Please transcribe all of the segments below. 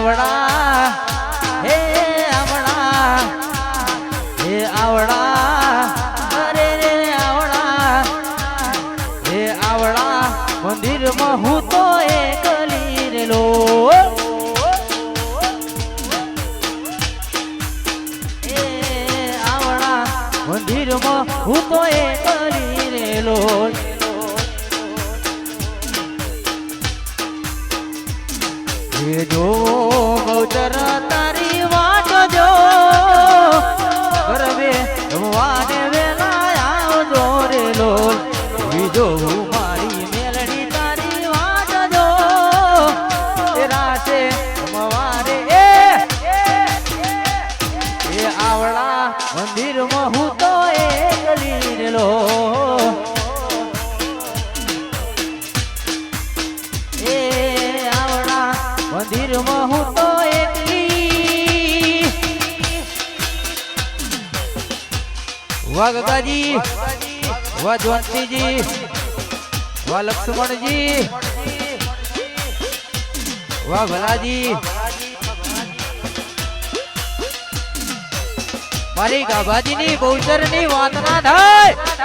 આવડા હે આવડા હે આવડા અરે રે આવડા હે આવડા મંદિરમાં હું તો એકલી રેલો એ આવડા મંદિરમાં હું તો એકલી રેલો જો ગૌચર તારી વાટ જો ગરબે રમવાને વેલા આવજો રે લોલ બીજો મારી મેલડી તારી વાટ જો એ રાતે રમવાને એ આવડા મંદિરમાં હું તો એકલી રે લો મંદિરમાં હું તો એકલી વાહ ગગાજી વાહ જવંતીજી વાહ લક્ષ્મણજી વાહ ભલાજી મારી ગાભાજીની બહુચરની વાત ના થાય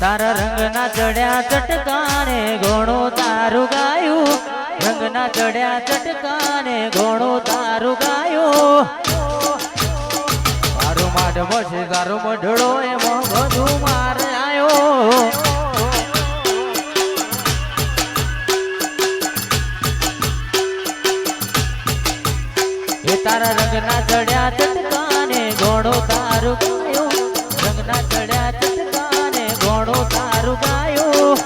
તારા રંગના ચડ્યા ચટકાને ઘણો તારું ગાયું રંગના ચડ્યા ચટકાને ઘણો તારું ગાયું તારું માઢ છે તારો મઢડો એમાં બધું માર આવ્યો એ તારા રંગના ચડ્યા ચટકાને ઘણો તારું ગાયું રંગના ચડ્યા ચટકાને ઘણો તારું ગાયું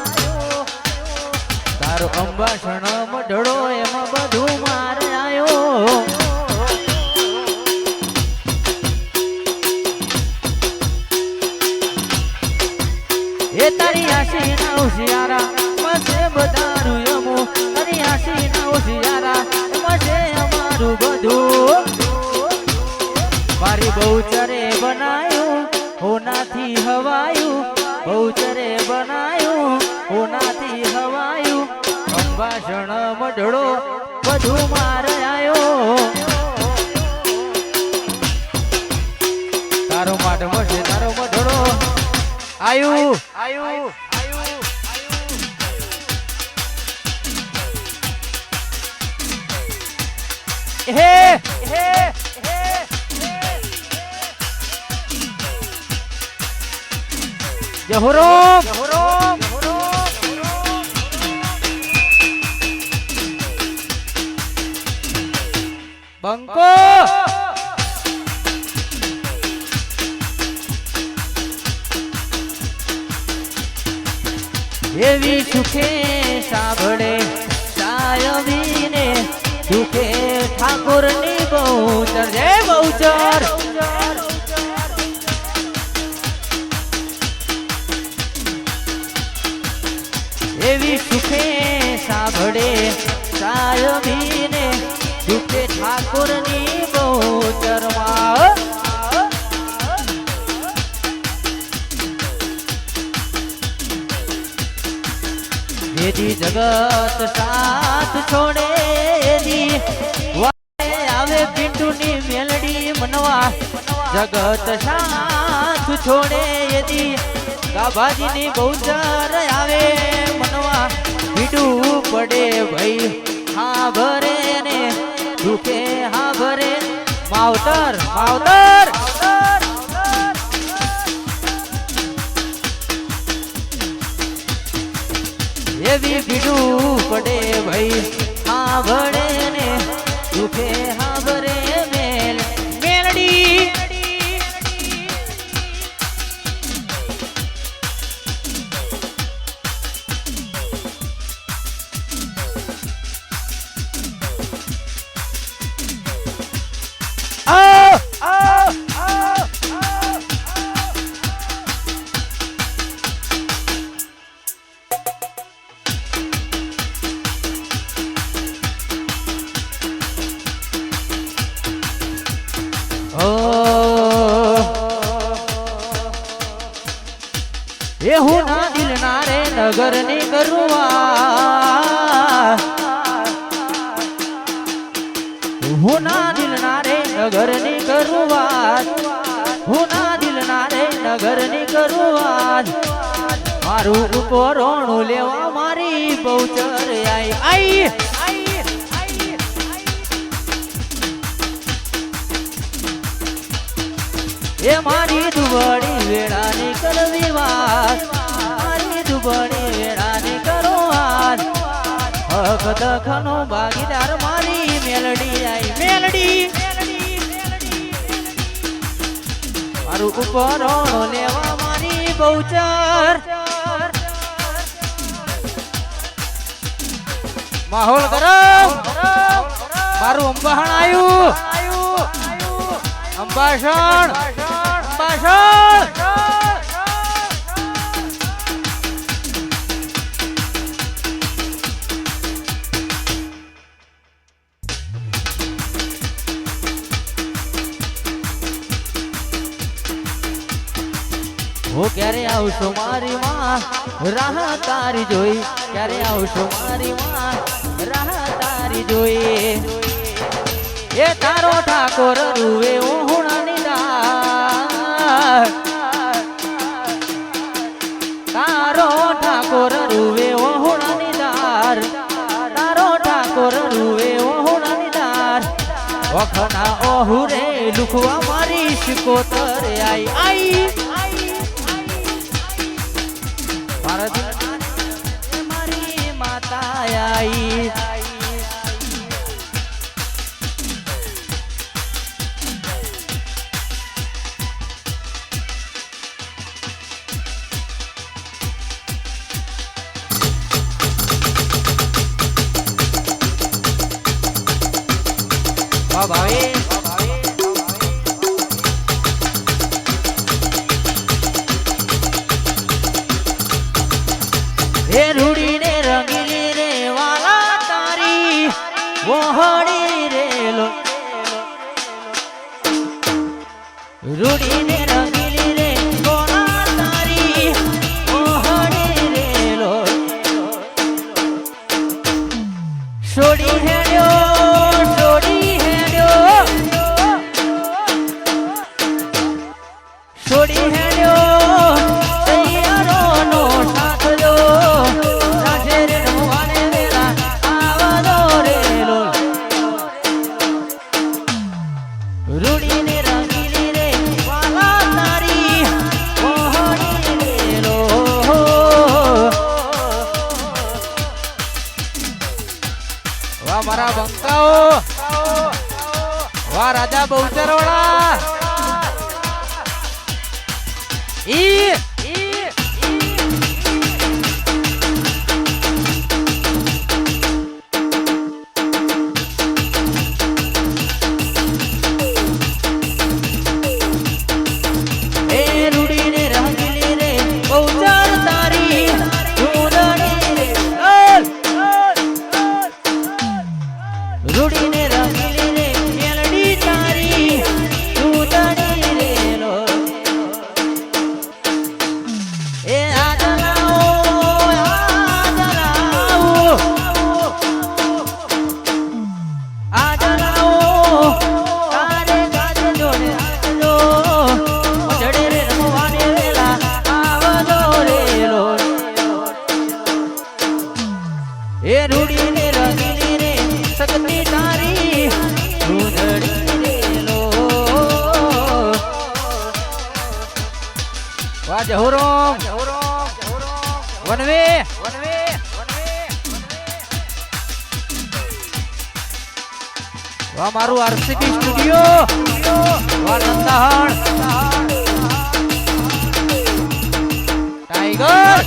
તારો અંબાસણ મઢડો એમાં બધું માર આવ્યો એ તારી આશી ના હોશિયારા મસે બધારું યમો તારી આશી ના હોશિયારા મસે અમારું બધું મારી બહુચરે બનાયું હોનાથી હવાયું બહુચરે બનાયું હોનાથી હવાયું અંબાસણ મઢડો બધું માર આવ્યો તારો માઢ છે તારો મઢડો આયુ આયુ હે હે જહોરોમ બંકો એવી સુખે સાંભળે સાયવીને સુખે ઠાકોરની બહુચર જય બહુચર એવી સુખે સાંભળે સાયવીને સુખે ઠાકોરની બહુચરમાં જેથી જગત સાથ છોડે આવે પિંટુની મેલડી મનવા જગત સાથ છોડે યદી ગાભાજીની બહુચર આવે મનવા પીડું પડે ભાઈ હા ભરે ને દુખે હા ભરે માવતર માવતર એવી પીડું પડે ભાઈ હા ભરે ને દુખે હા ભરે મેલ મેલડી નગરની કરુઆત હુના દિલના રે નગરની કરુઆત હુના દિલના રે નગરની કરુઆત મારું ઉપરોણું લેવા મારી બહુચર આઈ એ મારી દુબળી વેળાની કરવી વાત મારી દુબળી વેળાની કરો વાત હક દખનો ભાગીદાર મારી મેલડી આઈ મેલડી મારું ઉપરોણો લેવા મારી બહુચર માહોલ ગરમ મારું અંબાહણ આયું અંબાસણ હો ક્યારે આવશો મારી માં રાહ તારી જોઈ ક્યારે આવશો મારી માં રાહ તારી જોઈ એ તારો ઠાકોર રૂવે ઓહણાની દાર તારો ઠાકોર રૂવે ઓહણાની દાર તારો ઠાકોર રૂવે ઓહણાની દાર વખના ઓહુરે લુખવા મારી શિકોતર આઈ મારી માતા આઈ ભાઈ હે રૂડી ને રંગીલી રે વાલા તારી વહોડી રે લો રૂડી ને રંગીલી રે વાલા તારી વહોડી રે લો છોડી હેડ્યો છોડી હેડ્યો મારા બંકાઓ વાહ રાજા બહુચરવાળા રૂડીને રંગીલી રે મેલડી તારી ઉદડી રે લો એ આદલાઓ તારે ગાજે જોડે આજો ચડે રે રમવાને વેલા આવજો રે લો એ રૂડીને રંગીલી રે સકતી તારી ઉદડી રે લો વાહ જહુરોમ વનવે વાહ મારું આરસીપી સ્ટુડિયો વાહ નંદાહણ ટાઈગર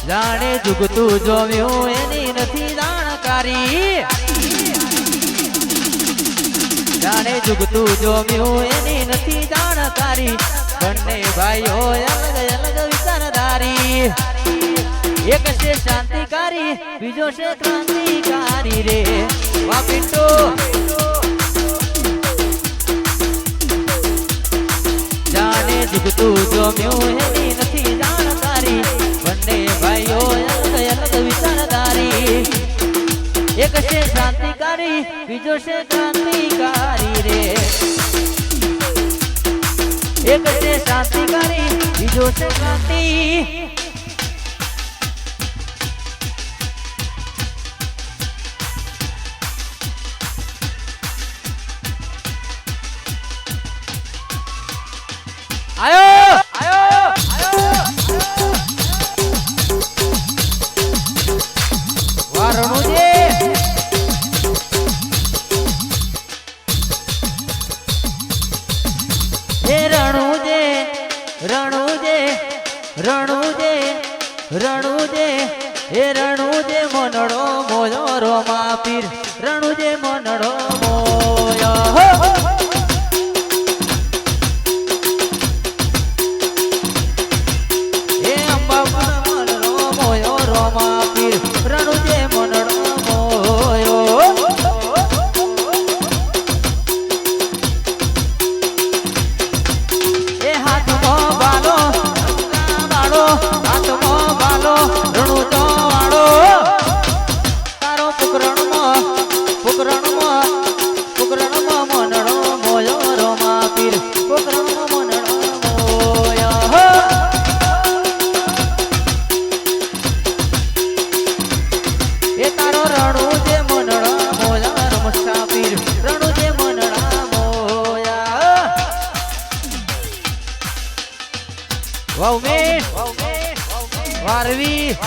જાણે જુગતું જોમ્યું એની નથી જાણકારી જાણે જુગતું જોમ્યું એની નથી જાણકારી બંને ભાઈઓ અલગ અલગ વિચારધારી એક છે શાંતિકારી બીજો છે ક્રાંતિકારી રે વાહ પિન્ટુ જાણે જુગતું જોમ્યું એની નથી જાણકારી બંને ભાઈઓ અલગ અલગ વિચારધારી એક છે શાંતિકારી બીજો છે ક્રાંતિકારી રે એક છે શાંતિકારી બીજો છે ક્રાંતિ આયો આયો વારણુજી હે રણુજે રણુજે રણુજે રણુજે હે રણુજે મનડો મોયો રોમા પીર રણુજે મનડો મોયો વારવી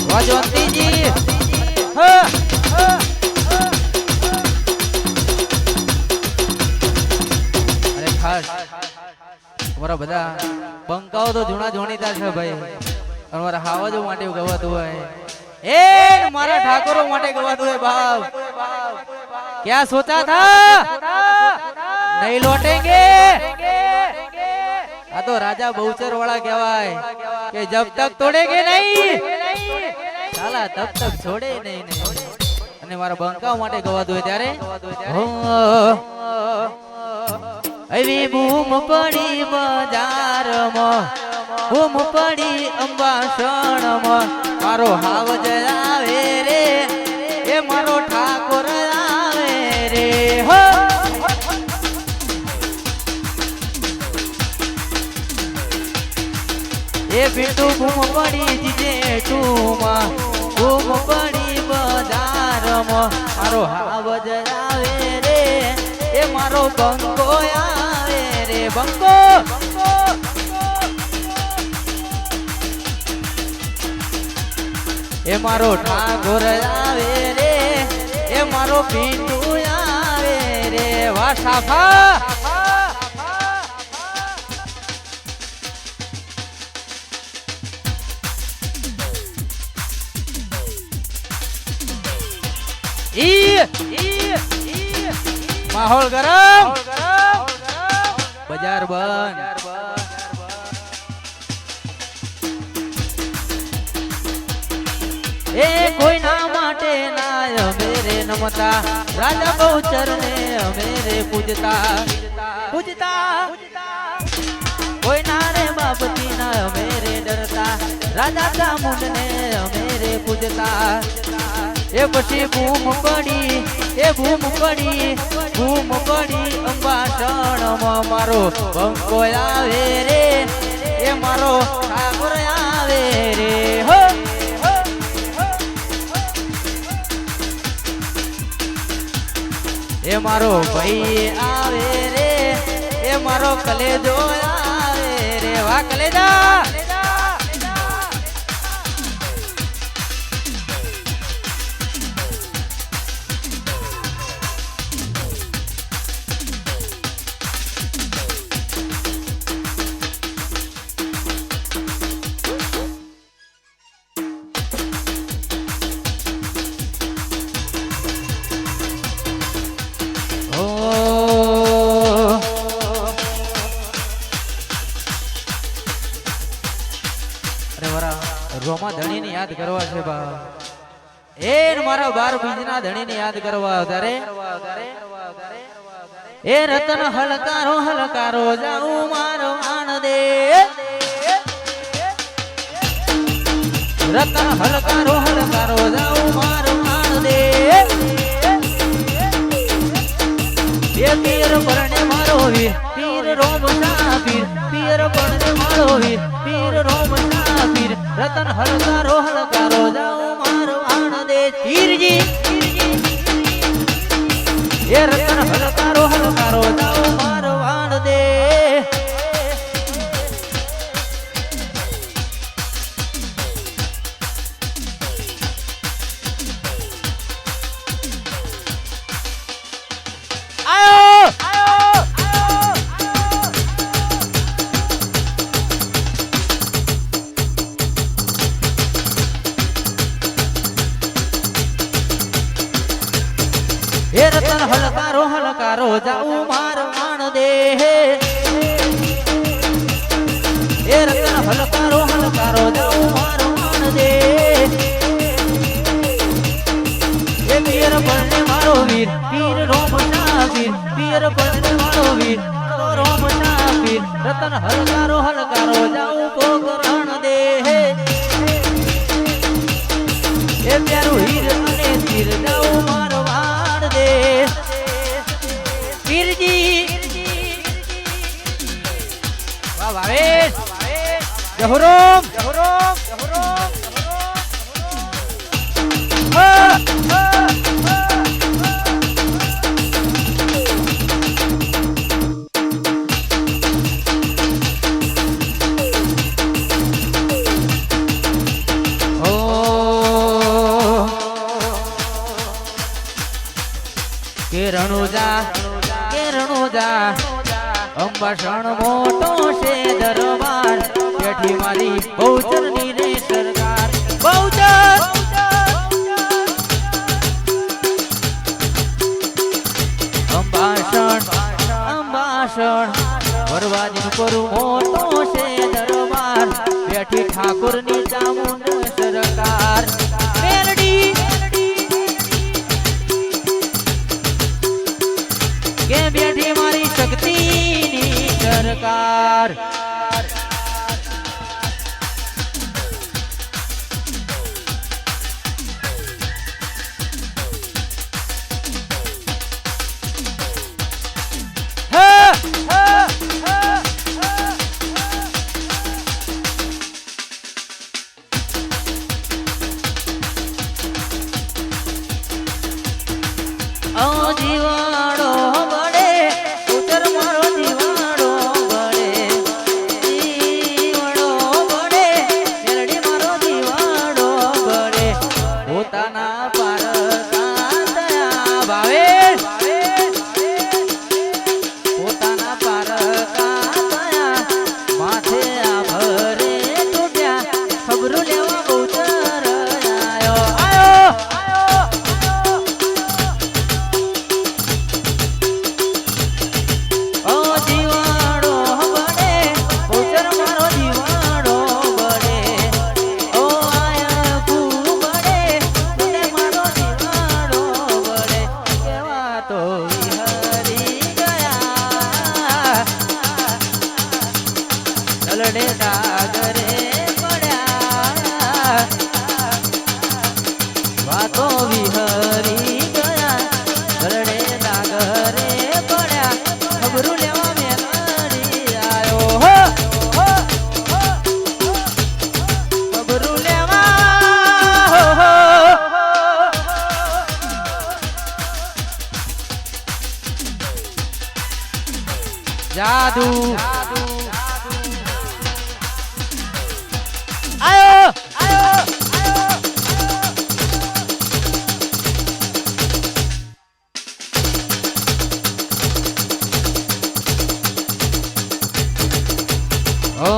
વાજવંતીજી અરે ખાસ અમારા બધા બંકાઓ તો જૂના જોણીતા છે ભાઈ અમારા હાવજો માટે ગવાતું હોય એ મારા ઠાકોરો માટે ગવાતું હોય બાપ ક્યાં સોચા થા નહીં લોટેંગે આ તો રાજા બહુચર વાળા કહેવાય કે જબ તક તોડેગે નહીં સાલા તબ તક છોડે નહીં અને મારા બંકાઓ માટે ગવાતું હોય ત્યારે એવી બૂમ પડી બજારમાં બૂમ પડી અંબાસણમાં મારો હાવજ આવે રે એ મારો ઠાકોર આવે રે હો એ પિન્ટુ બૂમ પડી જીજે ટુમાં બૂમ પડી બજારમાં મારો હાવજ આવે રે એ મારો બંકો આવે રે બંકો એ મારો ઠાકોર આવે રે એ મારો પિન્ટુ આવે રે વાહ સાફા માહોલ ગરમ બજાર બંધ એ કોઈ ના માટે ના મેરે નમતા રાજા બહુચર ને મેરે પૂજતા કોઈ ના રે બાપતી ના મેરે ડરતા રાજા ચામુંડ ને મેરે પૂજતા એ પછી બૂમ પડી અંબાસણમાં મારો બંકો આવે રે એ મારો ઠાકોર આવે રે હો એ મારો ભાઈ આવે રે એ મારો કલેજો આવે રે વાહ કલેજા રોમા ધણી ને યાદ કરવા છે બા એ મારા 12 બીજના ધણી ને યાદ કરવા તારે એ રતન હલકારો જાઉં મારો આનંદે રતન હલકારો જાઉં મારો આનંદે એ પીર પરણે મારો વીર પીર રોમ સાપીર પીર પરણે મારો વીર પીર રોમ સાપીર રતન હલકારો જાઉં મારો આનંદે પીરજી એ રતન હલકારો જાઉં મારો આનંદે એ રતન હલકારો જાઉં મારો આનંદે એ રતન હલકારો જાઉં મારો આનંદે એ પીર પરણે મારો વીર પીર રોમ સાપીર પીર પરણે મારો વીર રોમ સાપીર રતન હલકારો જાઉં પોકરણ દે એ પ્યારું હીર અને તીર જાઉં મારો પીરજી વાહ ભાવેશ જહુરોમ કેરણુજા અંબાસણ મોટો છે દરબાર બેઠી મારી બહુચરની રે સરકાર બહુચર અંબાસણ વરવાદી કરું મોટો છે દરબાર બેઠી ઠાકોરની ચામુંડ સરકાર કે બેઠી મારી શક્તિની સરકાર જીવાડો બળે ઉતર મારો જીવાડો બળે વિહરી ગયા લલડે ડાગરે પડ્યા વાતો વિહરી ગયા લલડે ડાગરે પડ્યા ખબરું લેવા મેલડી આયો હો ખબરું લેવા હો જાદુ આયો આયો ઓ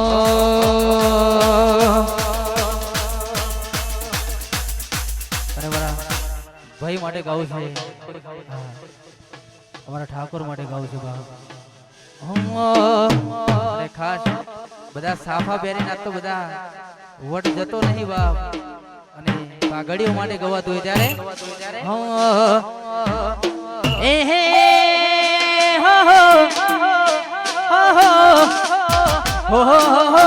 અરે બરા ભાઈ માટે ગાવું છે અમારા ઠાકોર માટે ગાવું છે બા અરે ખાસ બધા સાફા પહેરીને આજ તો બધા વટ જતો નહીં બાપ અને પાઘડીઓ માટે ગવાતું હોય ત્યારે એ હે હો હો હો હો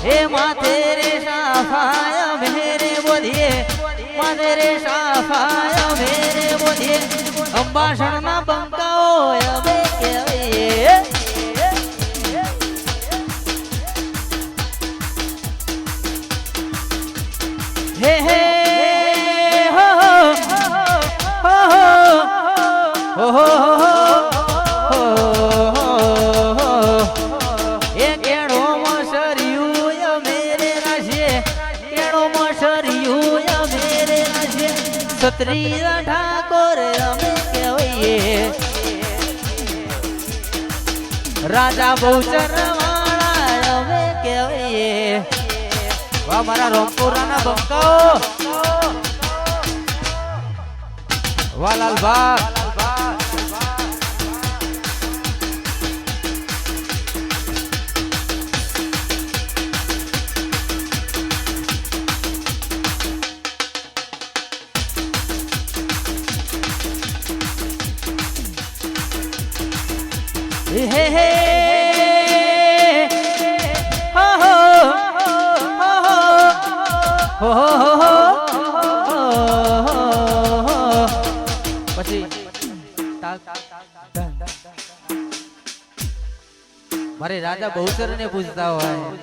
હે માથે રે સાફાયા મેરે બોલીએ માથે રે સાફાયા મેરે બોલીએ અંબાસણના બંકાઓ અમે કહેવાય હે હે હો હો હો હો એ કેડો મસરિયું મેરે રાશે કેડો મસરિયું મેરે રાશે સત્રી ઠાકોર અમે કહેવાય રાજા બહુચર વાળા અમે કહેવાય વાહ મારા રોમપુરાના બંકાઓ વાહ લાલબા હે હે હો હો હો હો પછી મારી રાજા બહુચર ને પૂછતા હોય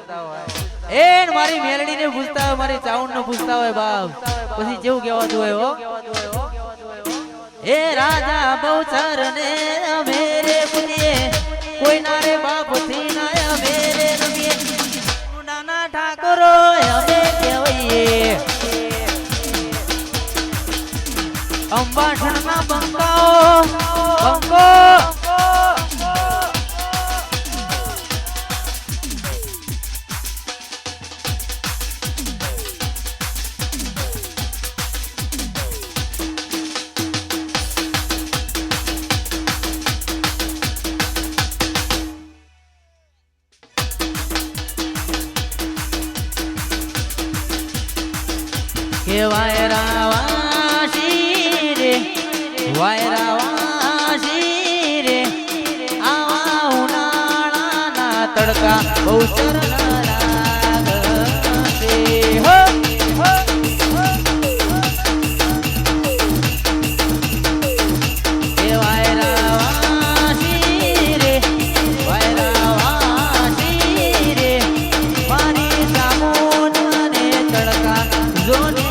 એ મારી મેલડી ને પૂછતા હોય મારી ચાઉંડ ને પૂછતા હોય બાપ પછી જેવું કહેવાતું હોય હો એ રાજા બહુચર ને મેરે પૂછીએ કોઈ ના રે બાપ થી ના મેરે રમીએ નાના ઠાકોરો અમે કહેવાય અંબાસણના બંકાઓ બંકો કે વાયરાવાસી રે વાયરાવાસી રે આવા ઉનાળાના તડકા બહુચર લાગશે હો કે વાયરાવાસી રે વાયરાવાસી રે મારી સામોને તડકા જોને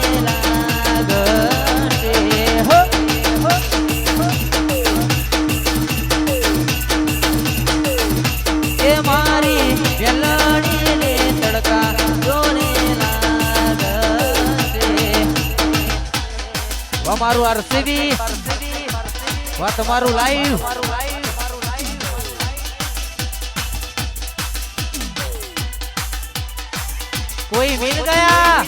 તમારું આરસીબી વા તમારું લાઈવ કોઈ મિલ ગયા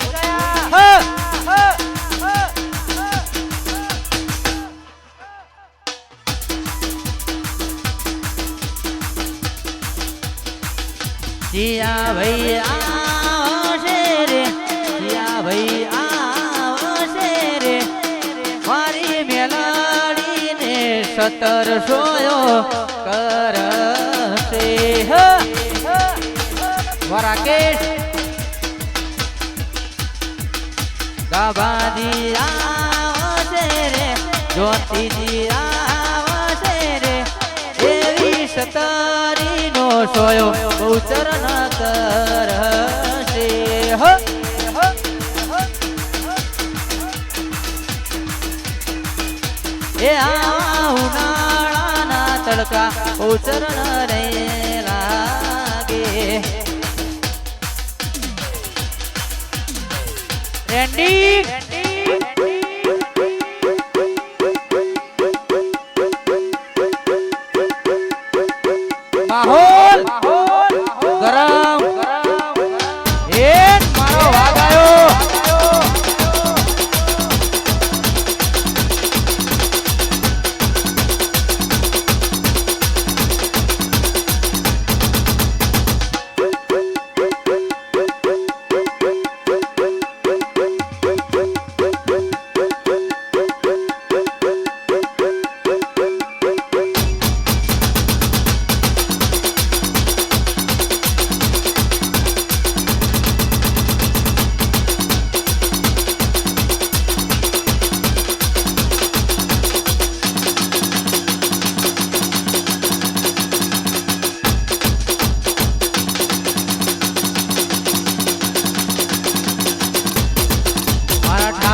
जिया भैया शेरे जिया भैया शेरे સતર સોયો કરશે વરાકેશ ગાભાજી આવશે રે જ્યોતિજી આવશે રે એવી સતરી નો સોયો બહુચરણ કરશે એ ઉનાળાના તડકા બહુચરણ રે લાગે રેન્ડી માહોલ ગરમ એ મારો વાગ આવ્યો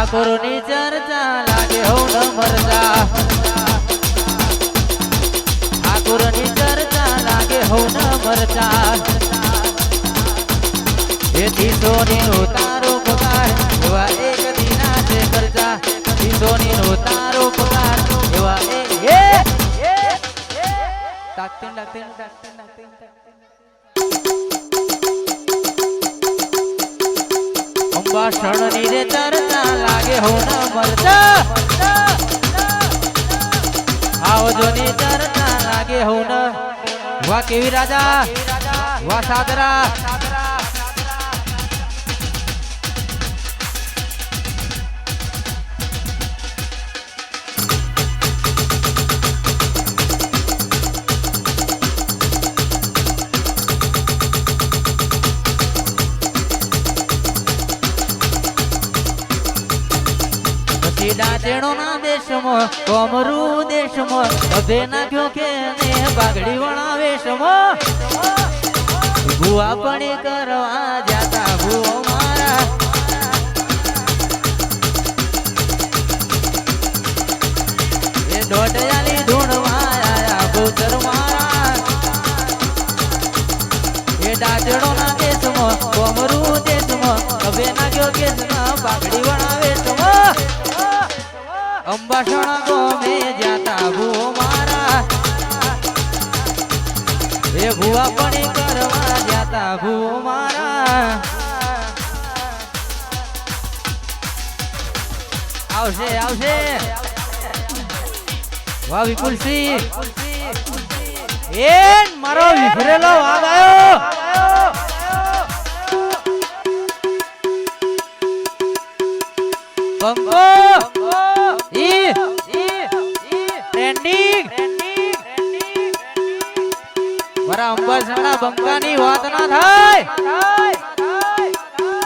ઠાકોરની ચર્ચા લાગે હો ન મરજા ઠાકોરની ચર્ચા લાગે હો ન મરજા એથી સોની નો તારો પગાર એવા એક દિના છે કરજા સોની નો તારો પગાર એવા તાકતીન અંબાસણની રે ચર્ચા લાગે હો ન મરજા આવજોની ચર્ચા લાગે હો ન વાહ કેવી રાજા વાહ સાદરા ડાચેણો ના દેશમાં કોમરૂ દેશમાં અભે નાખ્યો કે ને બાગડી વણા વેશમાં ભૂવા પણ કરવા જાતા ભૂવો મારા એ દોઢયાલી ધૂણવા આયા ગોચર મારા એ ડાચેણો ના દેશમાં કોમરૂ દેશમાં અભે નાખ્યો કે બાગડી વણા વેશમાં અંબાસણા ગોમે જાતા ભૂવો મારા એ ભૂવા પણ કરવા જાતા ભૂવો મારા આવશે આવશે વાહ વિપુલસિંહ એ મારો વિફરેલો વાગ આવ્યો બંકો મારા અંબાસણા બંકાની વાત ના થાય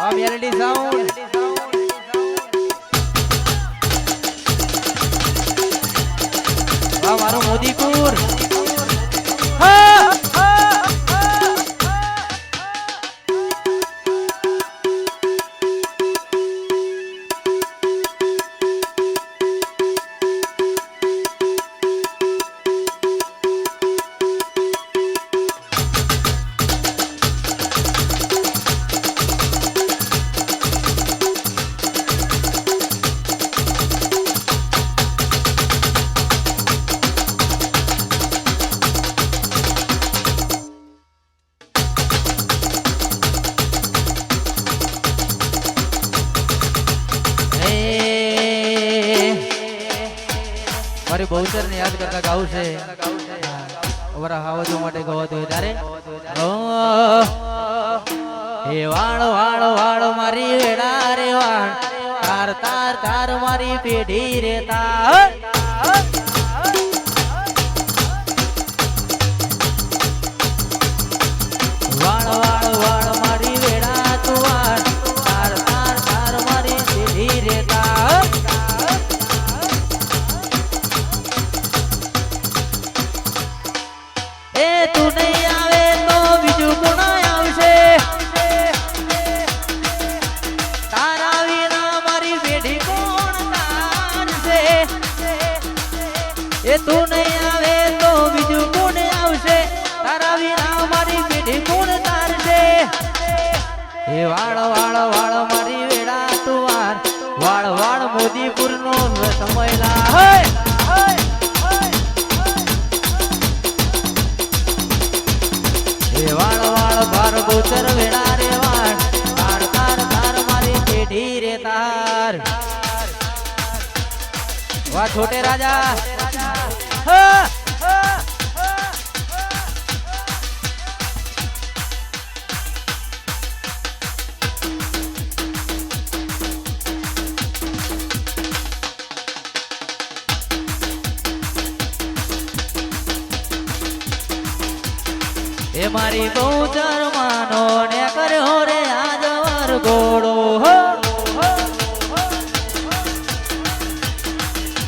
આ મેલેડી સાઉન્ડ આ મારો મોદીપુર મારી બહુચર ને યાદ કરતા ગાવું છે અમારા હાવજો માટે ગવાતું હોય ત્યારે હે વાળ વાળ વાળ મારી વેડા રે વાળ તાર તાર તાર મારી પેઢી રે તાર એ તું નહીં આવે તો બીજું કોણ આવશે તારા વિના મારી પેઢી કોણ તારશે એ વાળ વાળ વાળ મારી વેડા તુવાર વાળ વાળ મોદીપુર નો સમયલા એ વાળ વાળ ભાર ગોચર વેડા રે વાળ તાર તાર તાર મારી પેઢી રે તાર વાહ છોટે રાજા એ મારી બહુચર માનો ને કર્યો રે આજવર ઘોડો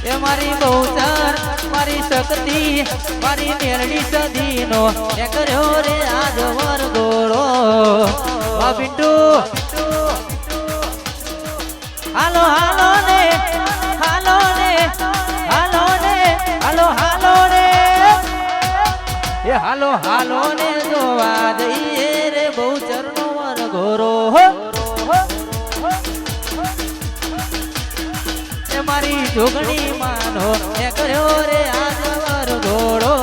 એ મારી બહુચર મારી શક્તિ મારી મેરડી સદીનો ને કર્યો રે આજવર ઘોડો વા બિંદુ હાલો હાલો ને હાલો ને હાલો ને હાલો હાલો ને એ હાલો હાલો ને જોવા જઈએ રે બહુચર નો વર ઘોરો એ મારી જોગણી માનો એ કર્યો રે આજ વર ઘોડો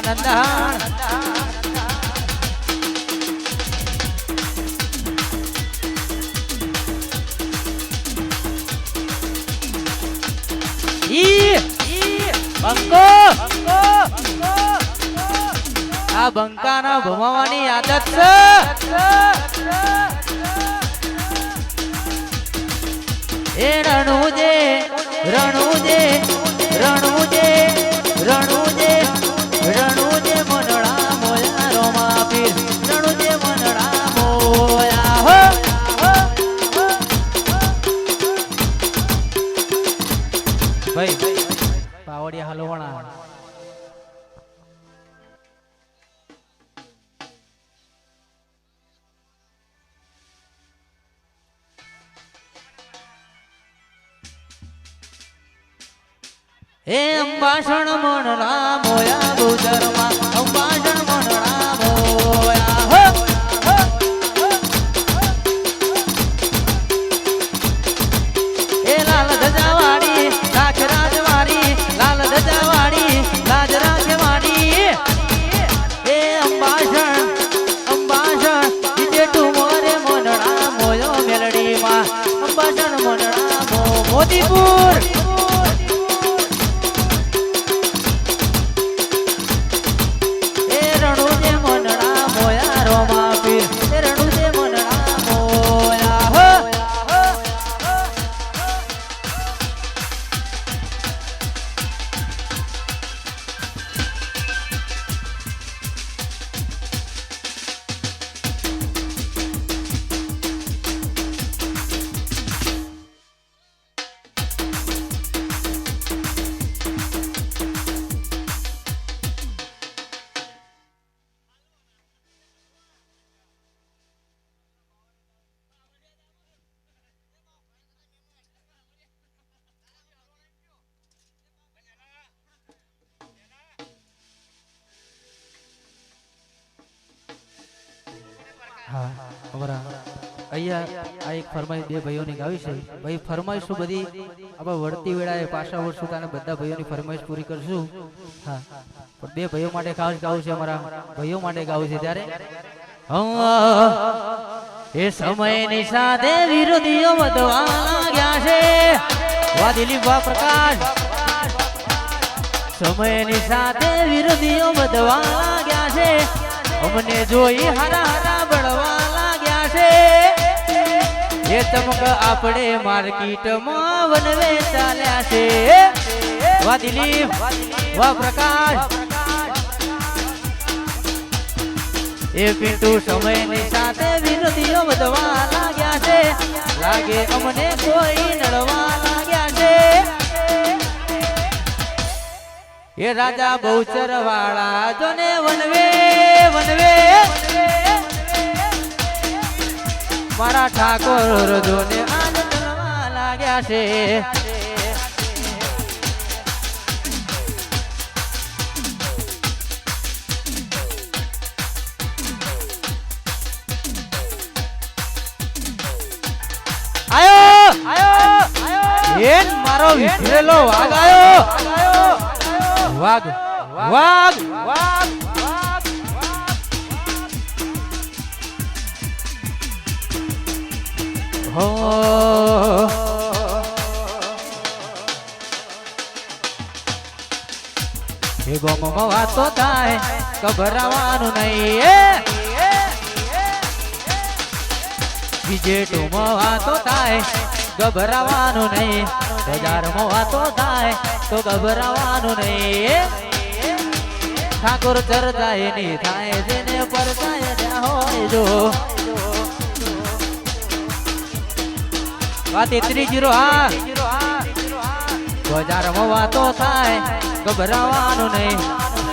આનંદ બંકો આ બંકાના ભમાવાની આદત છે એ રણુજે રણુજે રણુજે રણુજે રણુજે મનડા મોયા રોમા પીર રણુજે મનડા મોયા હો ભાઈ પાવડિયા હલવણા એ અંબાસણ મનડા મોયા ગુજરમાં અંબાસણ મનડા મોયા હો એ લાલ ધજાવાડી રાખ રાજવાડી લાલ ધજાવાડી લાજ રાખવાડી એ અંબાસણ અંબાસણ જીજે તું મોરે મનડા મોયો મેલડીમાં અંબાસણ મનડા મોદીપુર હા અમારા અહીંયા આ એક ફરમાઈશ બે ભાઈઓની ગાવી છે ભાઈ ફરમાઈશું બધી આપણે વળતી વેળાએ પાછા વળશું તાને બધા ભાઈઓની ફરમાઈશ પૂરી કરશું હા પણ બે ભાઈઓ માટે ખાસ ગાવું છે અમારા ભાઈઓ માટે ગાવું છે ત્યારે એ સમયની સાથે વિરોધીઓ વધવા લાગ્યા છે વા દિલીપ વા પ્રકાશ સમયની સાથે વિરોધીઓ વધવા લાગ્યા છે અમને જોઈ હારા હારા બળવા લાગ્યા છે એ ચમક આપણે માર્કેટમાં વનવે ચાલ્યા છે વા દિલીપ વા પ્રકાશ એ પિન્ટુ સમયની સાથે વિરોધીઓ વધવા લાગ્યા છે લાગે અમને કોઈ નડવા લાગ્યા છે એ રાજા બહુચર વાળા જોને વનવે વનવે મારા ઠાકોર જોને આજ ચલવા લાગ્યા છે આયો આયો એન મારો વિખરેલો વાઘ આયો વાઘ વાઘ વાઘ હો એ ગોમમાં વાતો થાય ગભરાવાનું નહીં બીજે ટુમાં વાતો થાય ગભરાવાનું નહીં બજારમાં વાતો થાય તો ગભરાવાનું નહીં ઠાકોર ચર્ચાએ ની થાય જેને પરચાય ત્યાં હોય જો વાત 3308 બજારમાં વાતો થાય ગભરાવાનું નહીં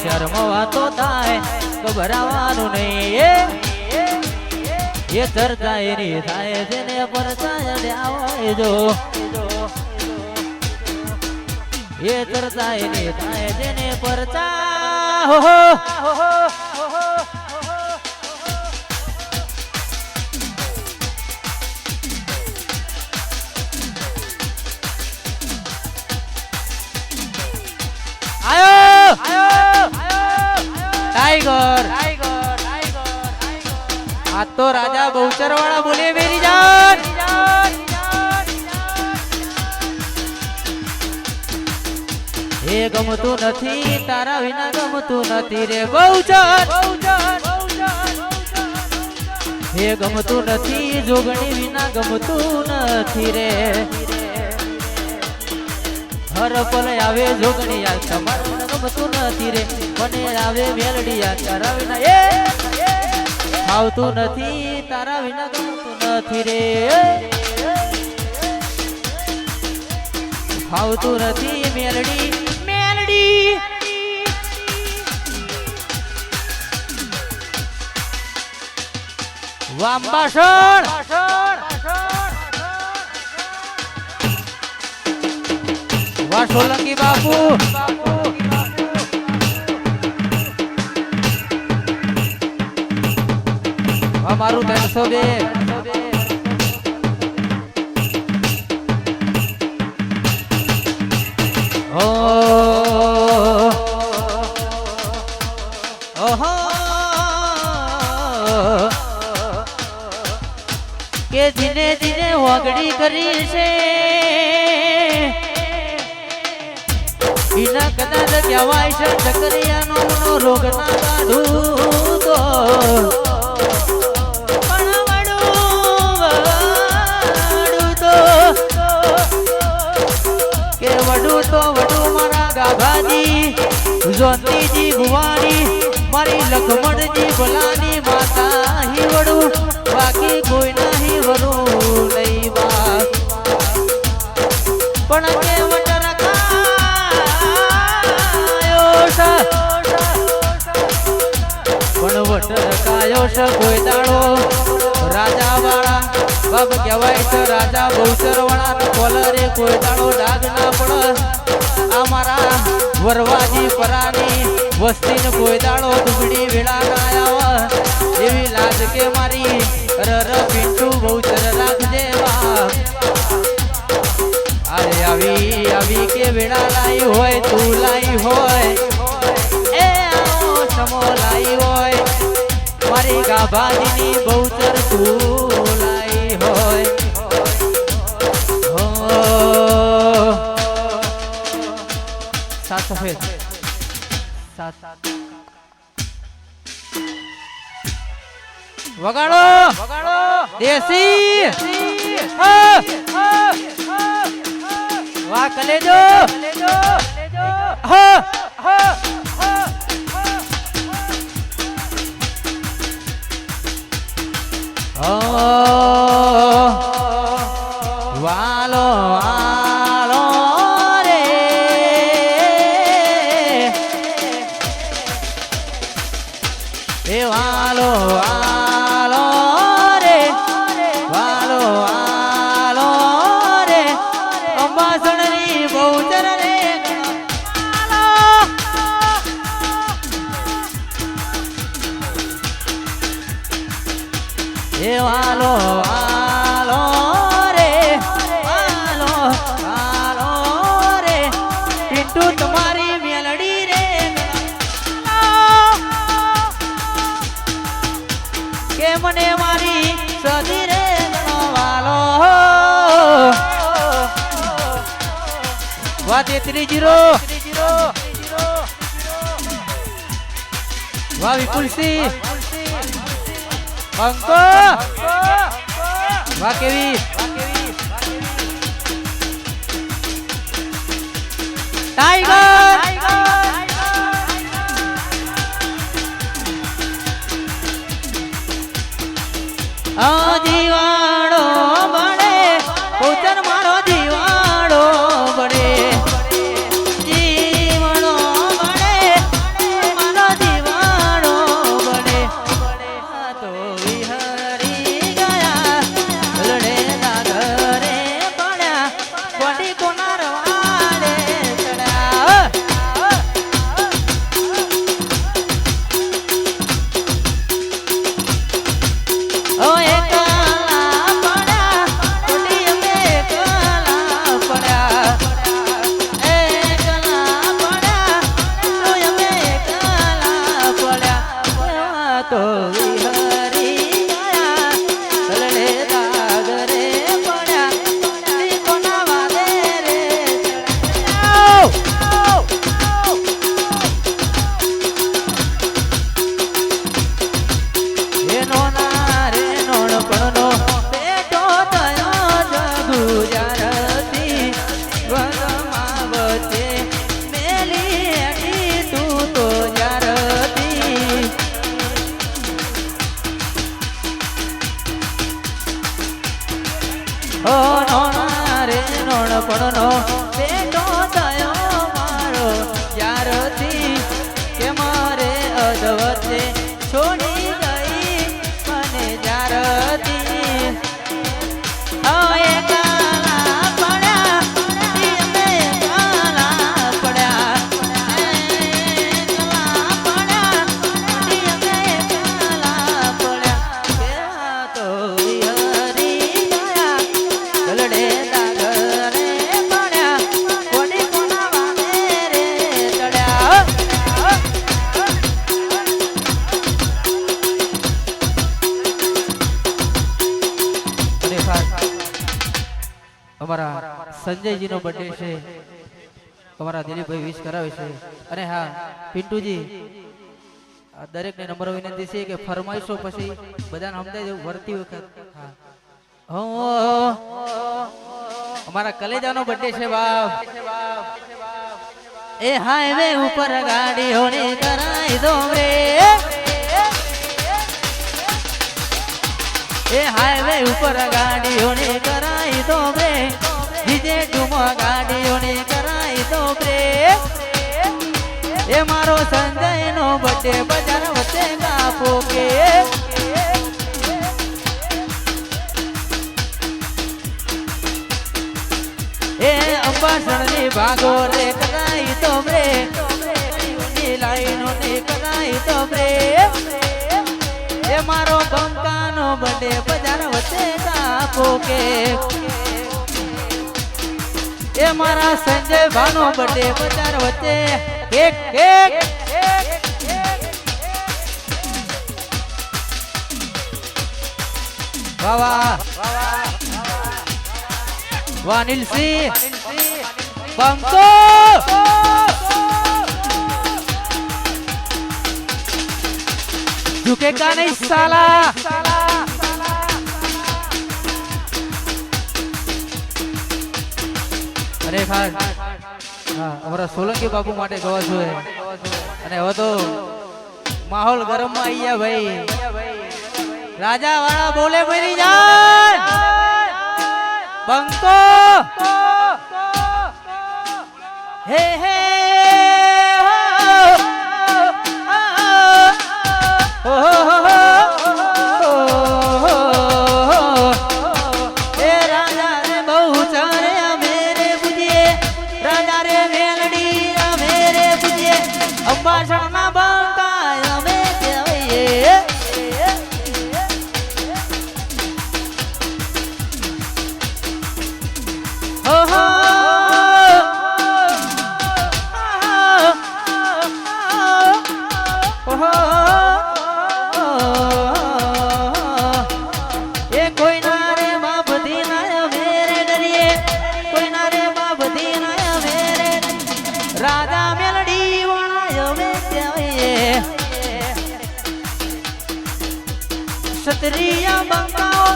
શહેરમાં વાતો થાય ગભરાવાનું નહીં એ ચર્ચા એની થાય જેને પરચાય ત્યાં હોય જો એ ચર્ચા એની થાય જેને પરચા હો આયો ટાઈગર આ તો રાજા બહુચર વાળા બોલે મેરી જાન એ ગમતું નથી તારા વિના ગમતું નથી રે બહુચર એ ગમતું નથી જોગણી વિના ગમતું નથી રે હર પલ આવે જોગણી યાર તમારું ગમતું નથી રે મને આવે મેલડી યાર તારા વિના એ આવતું નથી તારા વિના ગમતું નથી રે આવતું નથી મેલડી મેલડી વાંબાસણ વાહ સોલંકી બાપુ મારું 302 કે ધીરે ધીરે વાગડી કરી છે એના કદાચ કહેવાય છે ચકરિયાનો રોગ ના કાઢું તો કે વડું તો વડું મારા ગાભાજી જોનતીજી ભુવાની મારી લખમણજી ભલાની માતા હી વડું બાકી કોઈ નહીં વરું નહીં બા પણ કે વટરકાયો છે કોઈ દાડો રાજા વાળા બાપ કહેવાય છે રાજા બહુચર વાળા કોલરે કોઈ દાડો ડાગ ના પડે અમારા વરવાજી પરાની વસ્તીને કોઈ દાડો દુબડી વેળા ના આવે એવી લાજ કે મારી રર પિંટુ બહુચર રાખજે બાપ અરે આવી આવી કે વેળા લાઈ હોય તું લાઈ હોય એ આવો સમો લાઈ હોય મારી ગાભાજીની બહુચર તું લાઈ હોય સાત સફેદ સાત વગાડો વગાડો દેશી વાહ કલેજો હા હા વાલો વાલો રે વાહ 33 વાહ વિપુલસિંહ અંકો વાહ કેવી ટાઈગર જીવાડો બને ઉતર મારો જીવાડો બને જીવાડો બને મારો જીવાડો બને તો વિહરી ગયા લડે દાદરે પડ્યા કોટી કોના રવાડે ચડ્યા ઓ એકલા પડ્યા કોટી અમે એકલા પડ્યા એકલા પડ્યા તો અમે એકલા પડ્યા તો વિહરી ગયા લડે દાદરે પડ્યા કોટી કોના વાદે રે ચડ્યા એનો ના રે નોણપણનો પેટો થયો જગુજારતી વનમાં વચ્ચે મેલી હેઠી તું તો જારતી ઓ નોણા રે નોણપણનો પેટો થયો મારો જારતી કે મારે અધવચ્ચે છોડી ગઈ મને જારતી ઓ એકલા પડ્યા અમે એકલા પડ્યા એકલા પડ્યા અમે એકલા પડ્યા કેવા તો વિહરી ગયા લડે દાદરે પડ્યા કોડી કોના વાદે રે ચડ્યા અને ખાસ અમારા સંજયજીનો બર્થડે છે અમારા દિલીપભાઈ વિશ કરાવે છે અને હા પિન્ટુજી દરેકને નમ્ર વિનંતી છે કે ફરમાઈશો પછી બધાને સમજાય દેવું વર્તી વખત હા હો અમારા કલેજાનો બર્થડે છે બાપ એ હાઈવે ઉપર ગાડીઓની કરાઈ દો રે એ હાઈવે ઉપર ગાડીઓની કરાઈ દો રે ડીજે ડુમા ગાડીઓની કરાઈ દો રે એ મારો સંજયનો બર્થડે બજાર વચ્ચે કાપો કે એ અંબાસણની ભાગો રે કરાઈ દો રે લાઈનોની કરાઈ દો રે એ મારો બંકાનો બર્થડે બજાર વચ્ચે કાપો કે એ મારા સંજય ભાનો બર્થડે બજાર વચ્ચે કેક કેક વાહ વાહ વાહ નીલસિંહ બંકો झुकेगा नहीं साला अरे खास हाँ हमारा सोलंकी बाबू माटे गवा छे अने હવે તો માહોલ ગરમ માં આવી ગયા ભાઈ રાજા વાળા બોલે ભરી જાન બંકો હે હે અંબાસણના બંકાય અમે કહેવાય હો હો એ કોઈ ના રે બાપ દી ના મેરે ડરીએ કોઈ ના રે બાપ દી ના મેરે છત્રીયા બંકાઓ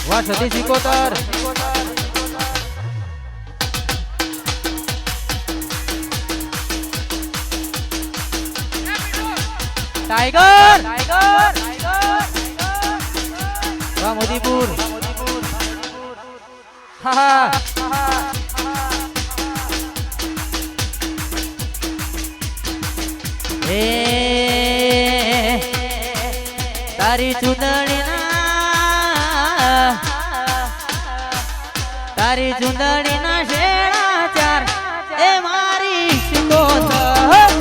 વાહ સતી સિકોતર टाइगर वाह मोदीपुर हाँ तारी चुंदड़ी ना शेड़ा चार ए मारी सिकोतर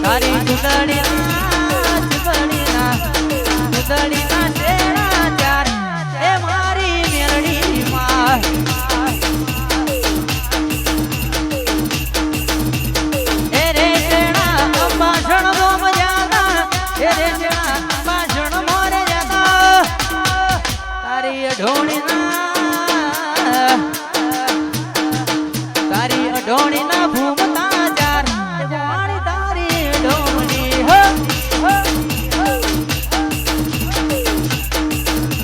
तारी चुंदड़ी ना शेड़ा चार ए मारी मेरड़ी माँ ए रे शेड़ा अंबाषण वो मजाता ए रे शेड़ा अंबाषण मोरे जाता तारी अढोणी ना भूमता चार वाणी तारी अढोणी हो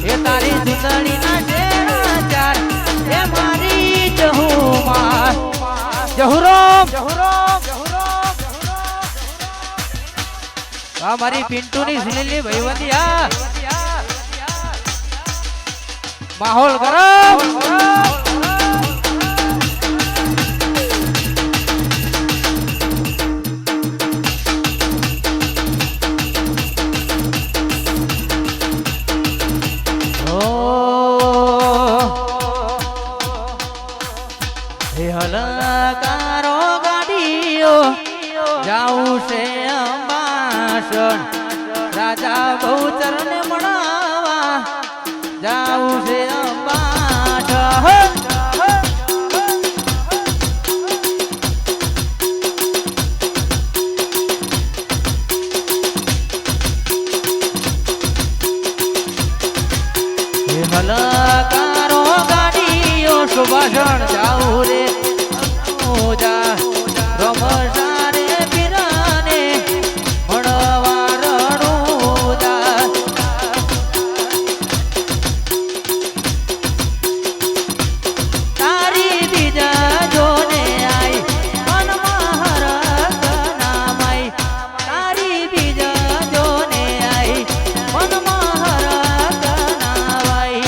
ये तारी सुंदरी ना शेरा चार ये मारी जहुमार जहुरोम हमारी पिंटू नी सुनीली भईवंदिया माहौल गरम हलकारो गाड़ियो जाऊं से अंबासन राजा बहुचर ने मनावा जाऊं से अंबासन हलकारो गाड़ियो सुभाषण जाऊं रे रमसारे पीराने मणवारणुदा तारी बीजा जोने आई मन महाराज नामाई तारी बीजा जोने आई मन महाराज नामाई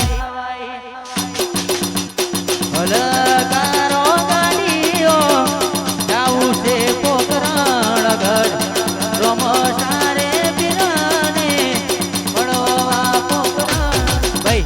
हलकारो गाड़ियो जाऊ से पोकरण गढ़ रमसारे पीराने मणवा पोकरण भाई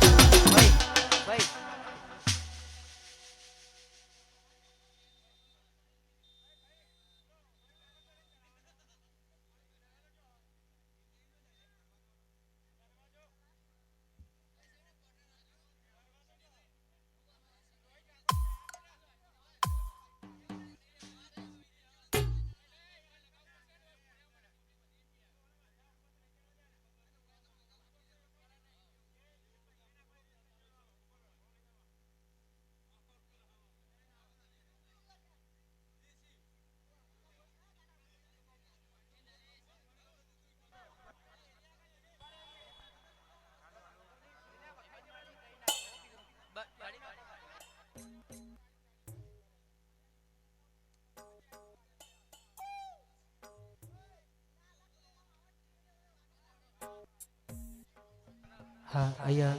हाँ अहिया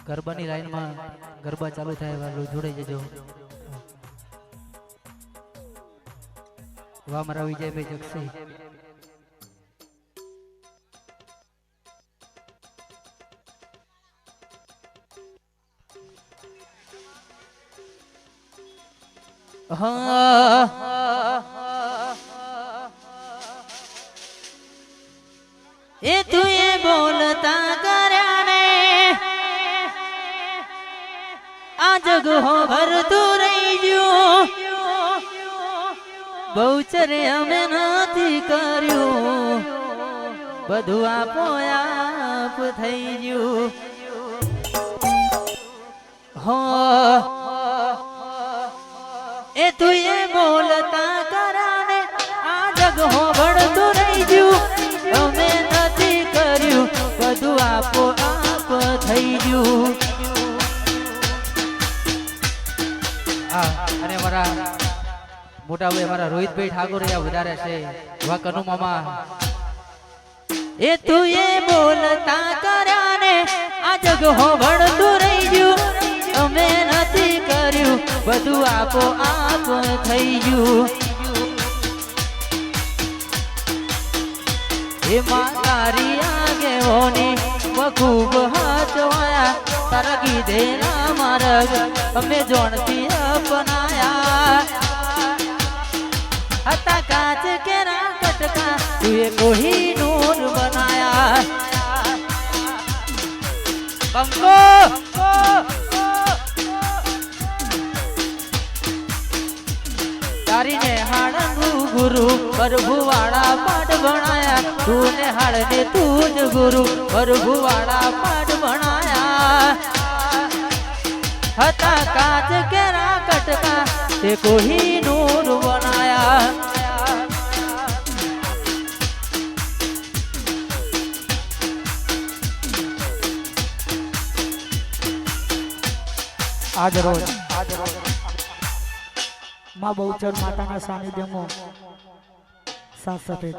गरबानी लाइन में गरबा चालू थाय वालो जोड़ाई जजो वाह मारा विजय भाई जगसी हाँ ए तू ये बोलता कराने आज गो भर तू रही जो बहुचरे हमें નથી કર્યું બધું આપો આપ થઈ ગયું हो ए तू ये बोलता મોટા ભાઈ અમારા રોહિતભાઈ ઠાકોર અહીંયા વધારે છે વાહ કનુ મામા એ તું એ બોલતા કર્યા ને આ જગ હોબળતું રહી ગયું અમે નથી કર્યું બધું આપો આપ થઈ ગયું એ તારી આગેવાની ખૂબ હાચવાયા તારા કીધેલા માર્ગ અમે જોણથી અપનાયા હતા કાચ કેરા કટકા તુએ કોઈ નૂર બનાયા બંકો તારી ને હાડંગુ ગુરુ પ્રભુવાળા પાઠ ભણાયા તું ને હાડ ને તું જ ગુરુ પ્રભુવાળા પાઠ ભણાયા હતા કાચ કેરા કટકા તે કોઈ નૂર બનાયા આજ રોજ માં બહુચર માતાના સાનિધ્યમાં સાથ સાથે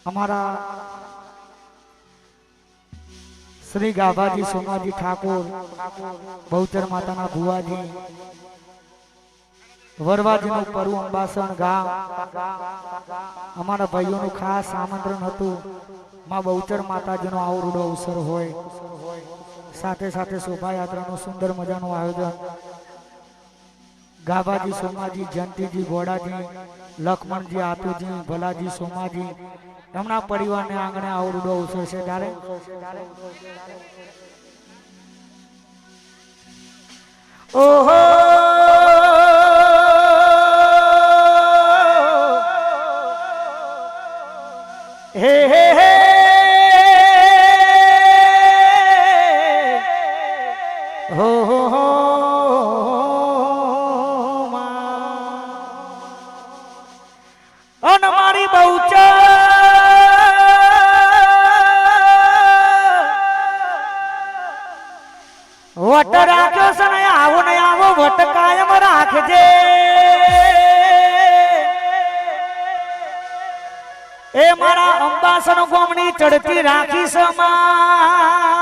અમારા શ્રી ગાભાજી સોમાજી ઠાકોર બહુચર માતાના ભુવાજી વરવાજીનું પરુ અંબાસણ ગામ અમારા ભાઈઓનું ખાસ આમંત્રણ હતું માં બહુચર માતાજીનો આવો રૂડો અવસર હોય સાથે સાથે શોભાયાત્રાનું સુંદર મજાનું આયોજન ગાભાજી સોમાજી જયંતિજી ગોડાજી લક્ષ્મણજી આતુજી ભલાજી સોમાજી એમના પરિવારને આંગણે આવો રૂડો અવસર છે ત્યારે ઓહો હે હે હે હો હો હો અન મારી બહુચર વટ રાખ્યો છે ને આવો ને આવો વટ કાયમ રાખજે એ મારા અંબાસન ગોમની ચડતી રાખી સમા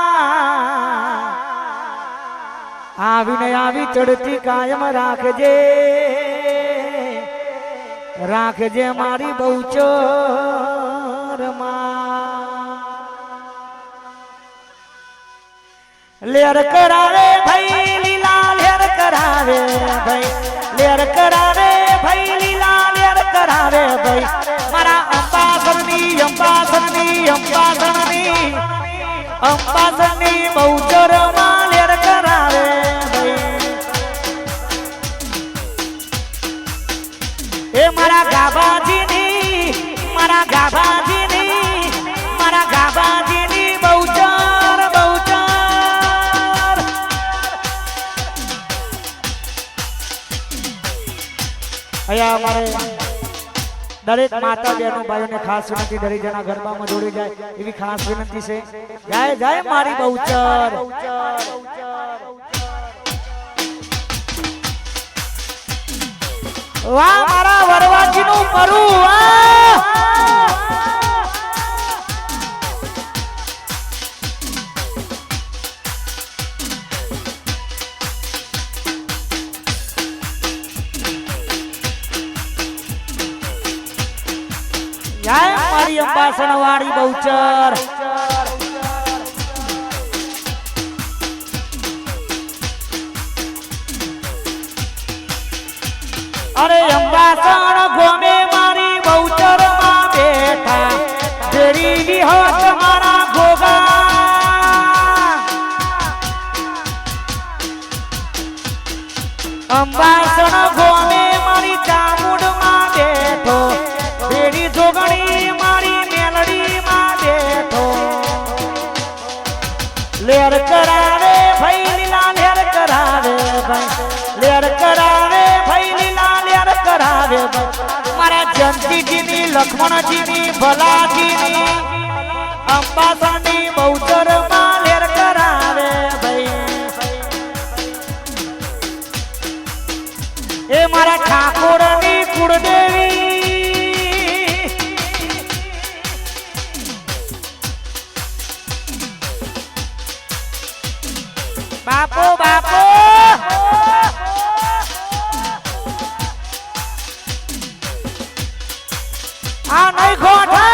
આવીને આવી ચડતી કાયમ રાખજે રાખજે મારી બહુચર લેર કરાવે ભાઈ લીલા લેર કરાવે ભાઈ લેર કરાવે ભાઈ લીલા લેર કરાવે ભાઈ મારા અંબાસનની બહુચર માં લેર કરાવે એ મારા ગાભાજીની બહુચર અહીંયા અમારે દરેક માતા બહેનો ભાઈઓને ખાસ વિનંતી દરેક જણા ગરબામાં જોડી જાય એવી ખાસ વિનંતી છે જય જય મારી બહુચર વાહ મારા વરવાજીનું પરુ જય મારી અંબાસણ વાળી બહુચર અરે અંબાસણ ગોમે મારી બહુચર માં બેઠા તેરી વિહત મારા ગોગા અંબાસણ ગોમે મારી ચામુંડ માં બેઠો તેરી જોગણી મારી મેલડી માં બેઠો લેર કરાવે ભાઈ લીલા લેર કરાવે ભાઈ લેર કરાવે ભાઈ લીલા લેર કરાવે મારા જયંતિજીની લક્ષ્મણજીની ભલાજીની અંબાસણની બહુચર માં લેર કરાવે ભાઈ એ બાપુ બાપુ આ નહીં ખોટા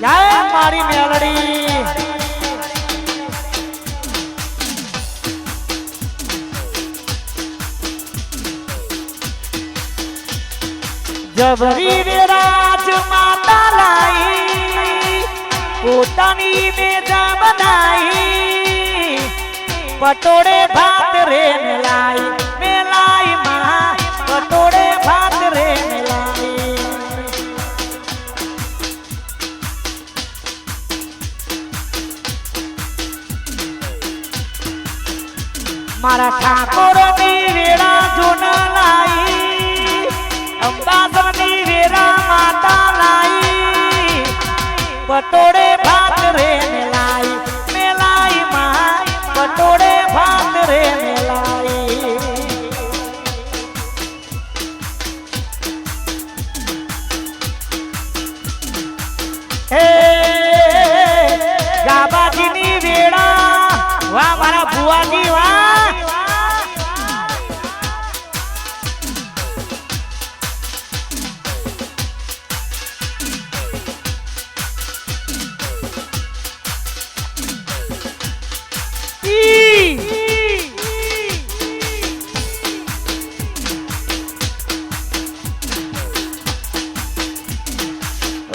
જય મારી મેલડી જબરી રે રાજ માતા લાઈ પોતાની મેજા બનાઈ પટોળે ભાત રે મેલાઈ માં પટોળે ભાત રે મેલાઈ મારા ઠાકોર ની વેળા જોન લાઈ અંબાસની વેરા માતા લાઈ પટોળે ભાત રે મેલાઈ માં પટોળે ભાત રે મેલાઈ હે ગાબાજીની વેળા વાહ મારા ભુવાજી વાહ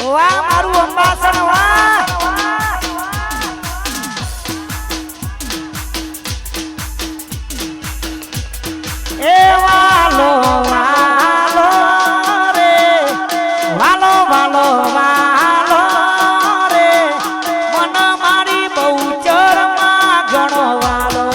વાહ મારું અંબાસન વાહ એ વાલો વાલો રે વાલો વાલો વાલો રે મન મારી બહુચર માં ઘણો વાલો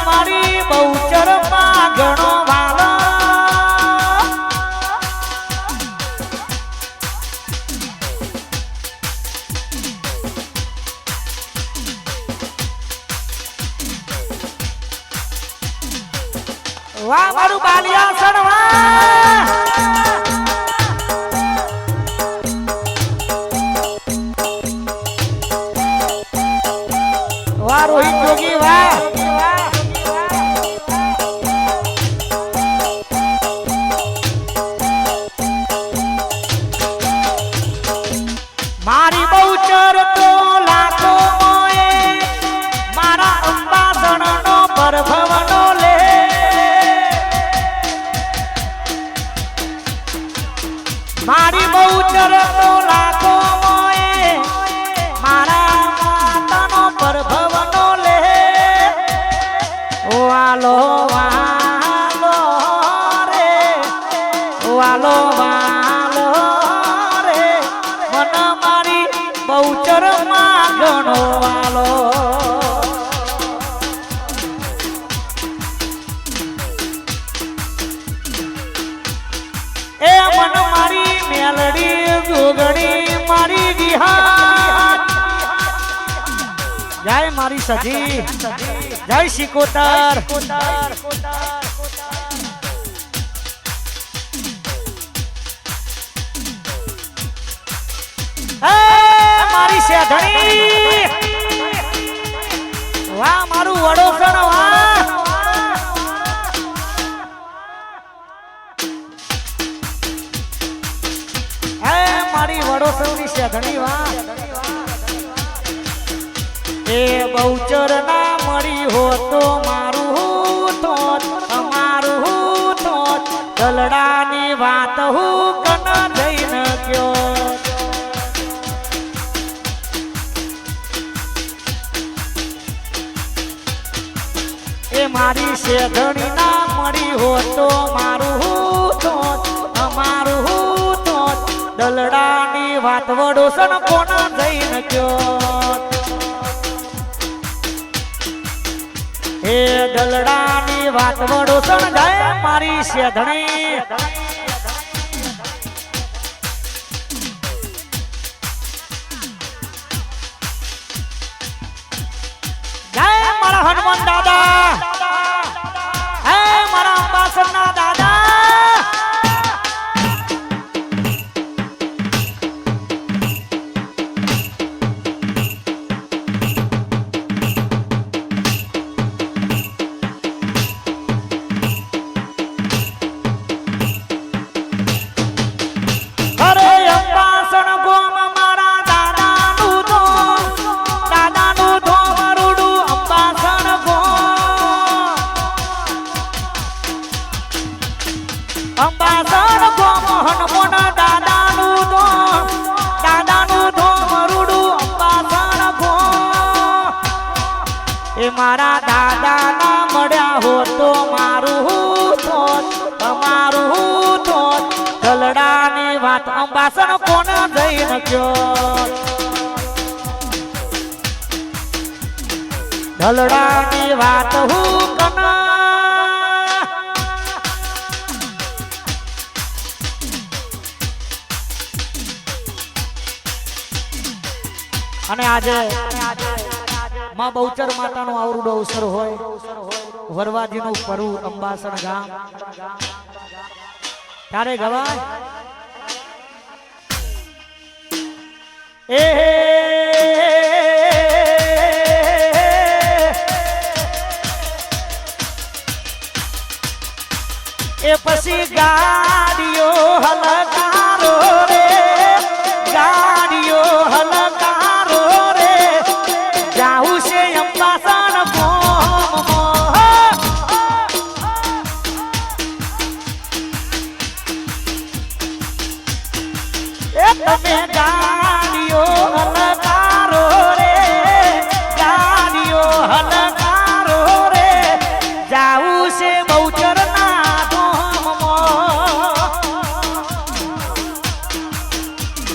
મારી બહુચર માં ઘણો વાલો વાહ મારું બાલિયાસણ વાહ વાહ રોહિત જોગી વાહ મારી બહુચર તો લાખો મોએ મારા અંબાસણ નો પરભવનો લે મારી બહુચર તો લાખો મોએ મારા માતાનો પરભવનો લે વાલો વાલો રે વાલો વાલો રે મન મારી બહુચર માં ઘણો વાલો એ મન મારી મેલડી જોગણી મારી વિહાર જય મારી સજી જય શિકોતર મારી શેઠણી વાહ મારું વડોસણ વાહ મારી વડોસણની શેઠણી વાહ એ બહુચર ના મળી હો તો મારું થોત અમારું થોત દલડાની વાત હું કન જઈને ગયો એ મારી શેઠણી ના મળી હો તો મારું થોત અમારું થોત દલડાની વાત વડોસણ કોણ જઈને ગયો એ દલડાની વાત વડો સમજાય મારી શેધણી જય મારા હનુમાન દાદા હે મારા અંબાસરના દાદા અંબાસણ ગોમ હનુમાન દાદાનું ધોમ રૂડું અંબાસણ ગોમ એ મારા દાદા ના મળ્યા હો તો મારું થોત તમારું થોત દલડાની વાત અંબાસણ કોને જઈને કયો દલડાની વાત હું કના અને આજે માં બહુચર માતાનો આવડો અવસર હોય વરવાજીનું પરુ અંબાસણ ગામ ત્યારે ગવાય એ પછી ગાડીઓ હલકારો રે ગાડીઓ હલકારો રે જાઉં છે અંબાસણ એ તમે ગાડીઓ હલકારો રે ગાડીઓ હલકારો રે જાઉં છે બહુચર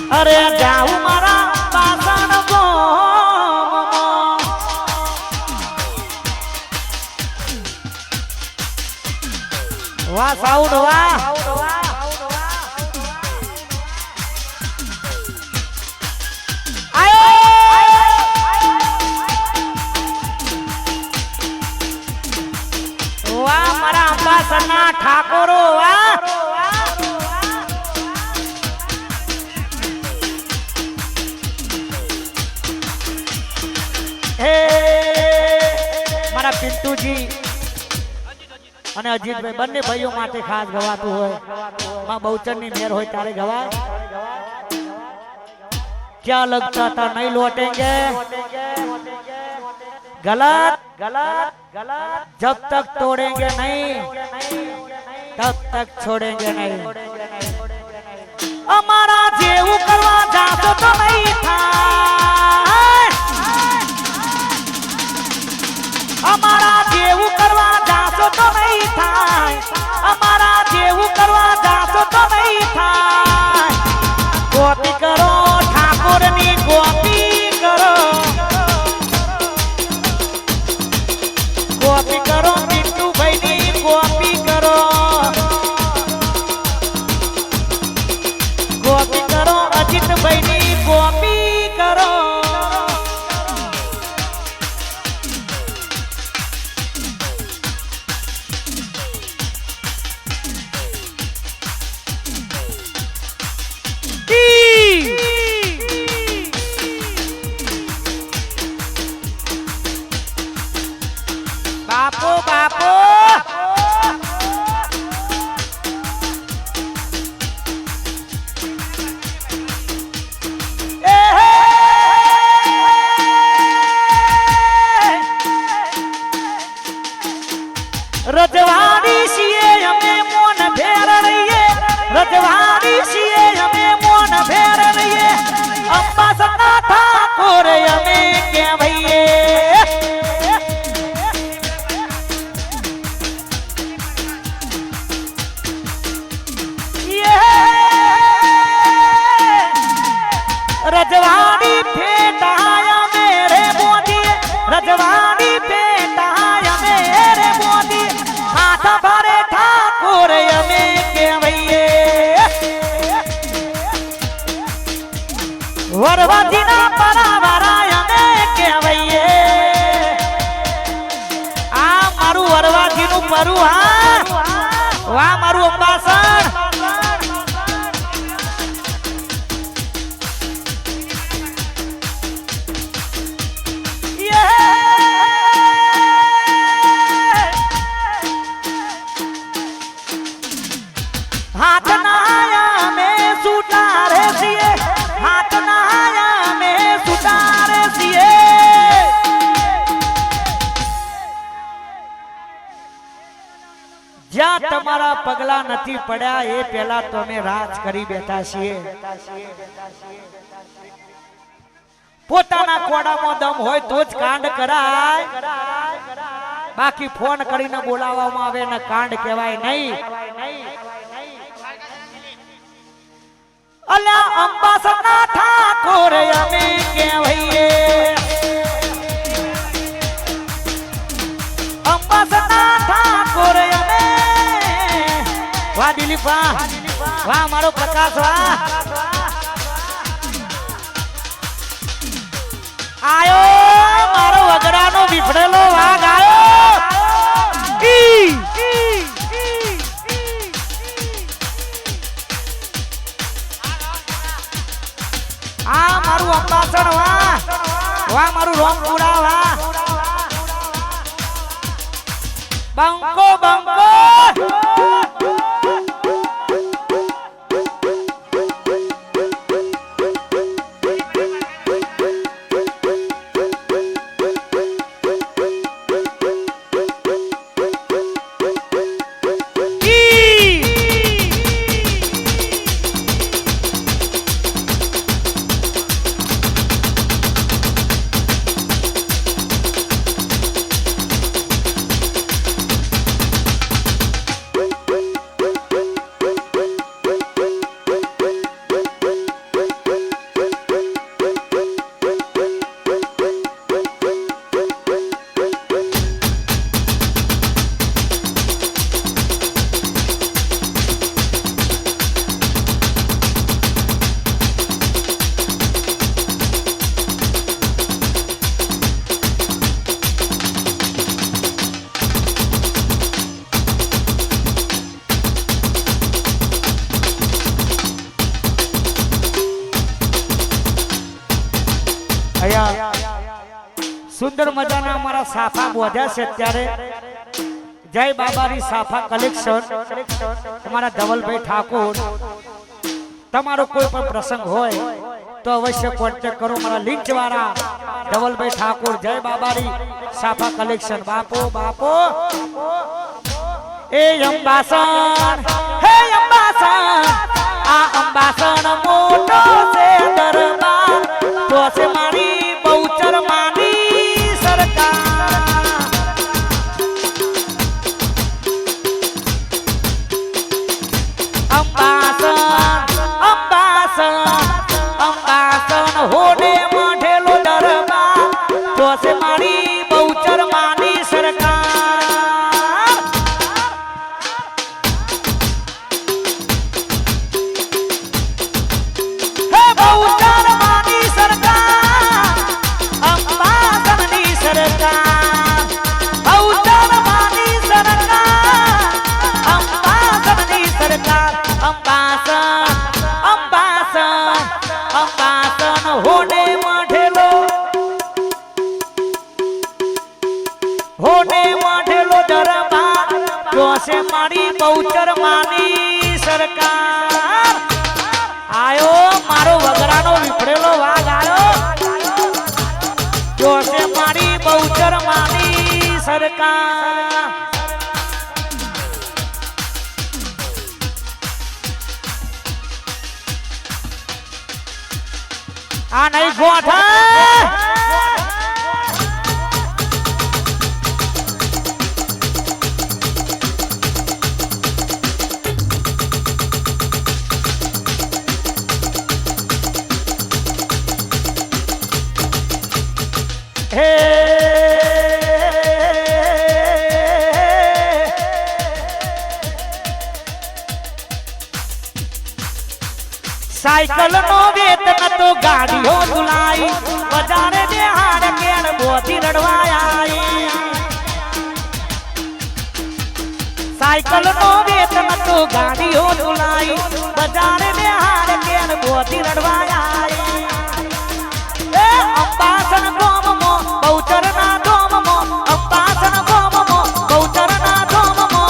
અરે જાઉં મારા પાસણ ગોમ વાહ સાઉન્ડ વાહ વાહ મારા અંબાસરના ઠાકોરો વાહ મારા પિન્ટુજી અને અજીતભાઈ બંને ભાઈઓ માટે ખાસ ગવાતું હોય માં બહુચરની મેર હોય ત્યારે ગવાય ક્યાં લગતા था नहीं लौटेंगे गलत गलत गलत जब तक तोड़ेंगे नहीं तब तक छोड़ेंगे नहीं અમારા જેવું કરવા જાતો તો નહીં થાય અમારા જેવું કરવા જાતો તો નહીં થાય અમારા જેવું કરવા જાતો તો નહીં થાય ગોપી કરો ઠાકોરની ગોપી કરો ગોપી કરો પિન્ટુભાઈની ગોપી કરો ગોપી કરો અજીતભાઈની ગોપી કરો બાપો બાપો રજવાડી છીએ અમે મોન ભેર રહીએ રજવાડી છીએ અમે મોન ભેર રહીએ અંબાસરના ઠાકોર અમે કહેવાઈએ रजवाड़ी फेटाया मेरे मोदी रजवाड़ी फेटाया मेरे મારું હા વાહ મારું અંબાસણ हाथ नाया में सुतारे सिए हाथ नाया में सुतारे सिए જ્યાં તમારા પગલા નથી પડ્યા એ પહેલા તમે રાજ કરી બેઠા છીએ પોતાના કોડામાં દમ હોય તો જ કાંડ કરાય બાકી ફોન કરીને બોલાવવામાં આવે ને કાંડ કહેવાય નહીં અલ્યા અંબાસના ઠાકોર અમે કહેવાઈએ અંબાસના ઠાકોર અમે વાહ દિલીપ વાહ મારો પ્રકાશ વાહ આયો મારો વગડાનો વિફરેલો વાઘ આયો આ મારું અંબાસણ વાહ વાહ મારું રોમપુરા વાહ બંકો બંકો સુંદર મજાના અમારા સાફા બોધ્યા છે અત્યારે જય બાબારી સાફા કલેક્શન તમારા ધવલભાઈ ઠાકોર તમારો કોઈ પણ પ્રસંગ હોય તો અવશ્ય કોન્ટેક્ટ કરો મારા લિંક વાળા ધવલભાઈ ઠાકોર જય બાબારી સાફા કલેક્શન બાપો બાપો એ અંબાસણ હે અંબાસણ આ અંબાસણ મોટો છે દરબાર તો છે મારી બહુચર માની સરકાર અંબાસણ અંબાસણ અંબાસણ હોડે મઢેલો દરબાર તો છે મારી બહુચર માની સરકાર હે બહુચર માની સરકાર અંબાસણની સરકાર બહુચર માની સરકાર અંબાસણની સરકાર અંબાસણ અંબાસણ અંબાસણ હોડે મઢેલો દરબાર જોશે મારી બહુચર માની સરકાર આયો મારો વગરાનો વિફરેલો વાઘ આયો જોશે મારી બહુચર માની સરકાર આ નહીં ગોઠા હે સાયકલ નો વેતન તો ગાડીઓ ધુલાઈ બજારે બેહાડ કેળ બોથી રડવાય સાયકલ નો વેતન તો ગાડીઓ તુલાઈ બજારે ને હાર કેર બોધી રડવાયા એ અંબાસન ગોમમો બહુચર ના ગોમમો અંબાસન ગોમમો બહુચર ના ગોમમો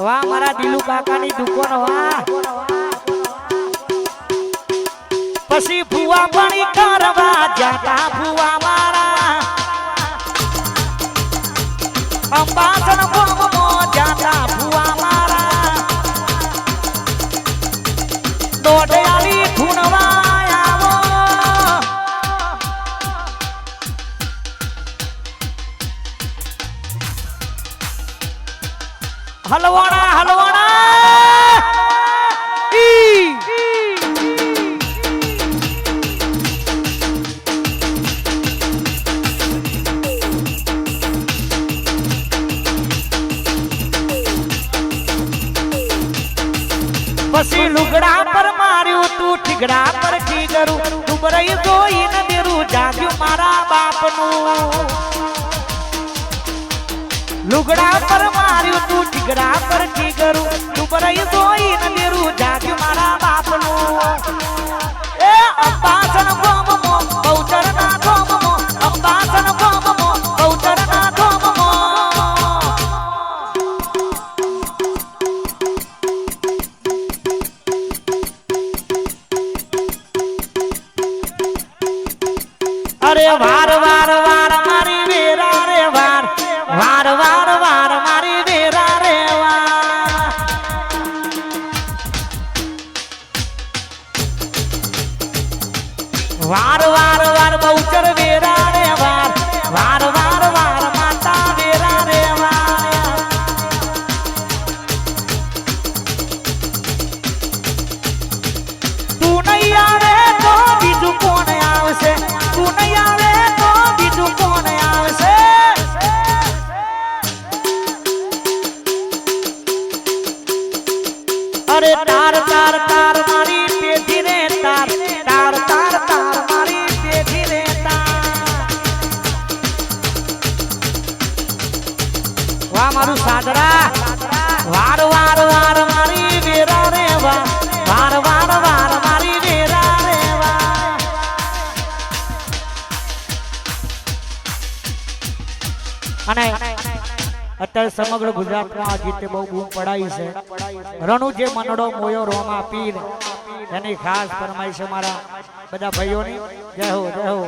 વાહ મારા દિલુ કાકાની દુકાન વાહ પછી ભુવા પાણી કરવા જાતા ભુવા મારા અંબાસન ગોમમો જાતા ભુવા મારા દોડયાલી ધૂનવા આવો હલવાણા હલવાણા પછી લુગડા પર માર્યું તું ઠીગડા પર ઠીગરું ડુબરાઈ જોઈ ન દેરું જાગ્યું મારા બાપનું લુગડા પર માર્યું તું ઠીગડા પર ઠીગરું ડુબરાઈ જોઈ ન દેરું જાગ્યું મારા બાપનું એ અંબાસન ગોમમો બહુચર ના ગોમમો અંબાસન ગોમમો બહુચર ના ગોમમો અરે વાર વાર વાર મારી વેરા રે વાર વાર વાર વાર મારી વેરા રે વાર વાર વાર બહુચર વેરા રે વાર વાર વાર વાર માતા વેરા રે વાર તું નહીં આવે તો બીજું કોણ આવશે તું નહીં આવે તો બીજું કોણ આવશે અરે તાર તાર તાર મારી પેઢી રે તાર તાર તાર તાર મારી પેઢી રે તાર વાહ મારું સાદરા વાર વાર વાર મારી વેરા રે વાર વાર વાર વાર મારી વેરા રે વાર અને અત્યારે સમગ્ર ગુજરાતમાં આ ગીતે બહુ બૂમ પડાઈ છે રણુ જે મનડો મોયો રોમા પીર એની ખાસ ફરમાઈશ છે મારા બધા ભાઈઓની જય હો જય હો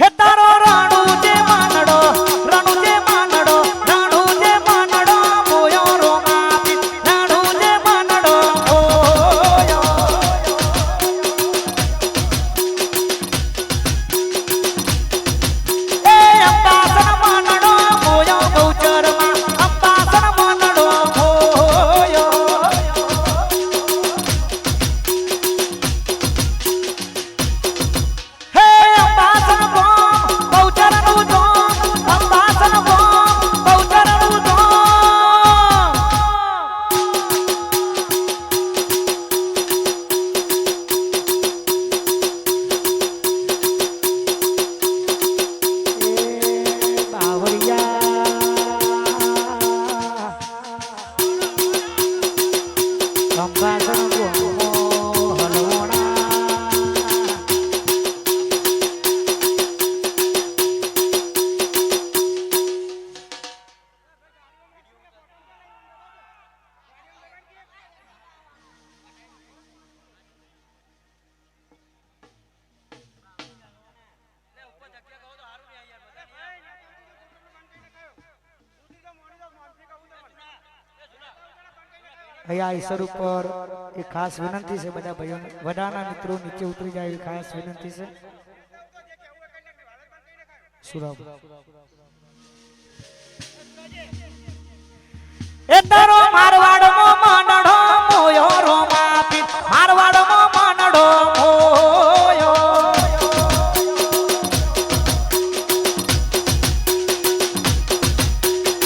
હે તારો રણુ જે મનડો રણુ જે મનડો રણુ જે મનડો મોયો રોમા પીર રણુ જે મનડો મોયો એ અંબાસન મનડો મોયો બહુચરમાં અંબાસન મનડો મોયો હે અંબાસન ગોમ બહુચરનું ધોમ અંબાસન ગોમ બહુચરનું ધોમ અહીંયા ઈશ્વર ઉપર એક ખાસ વિનંતી છે બધા ભાઈઓને વડાના મિત્રો નીચે ઉતરી જાય એવી ખાસ વિનંતી છે સુરભ એ તારો મારવાડ મો મનડો મોયો રોમા પી મારવાડ મો મનડો મોયો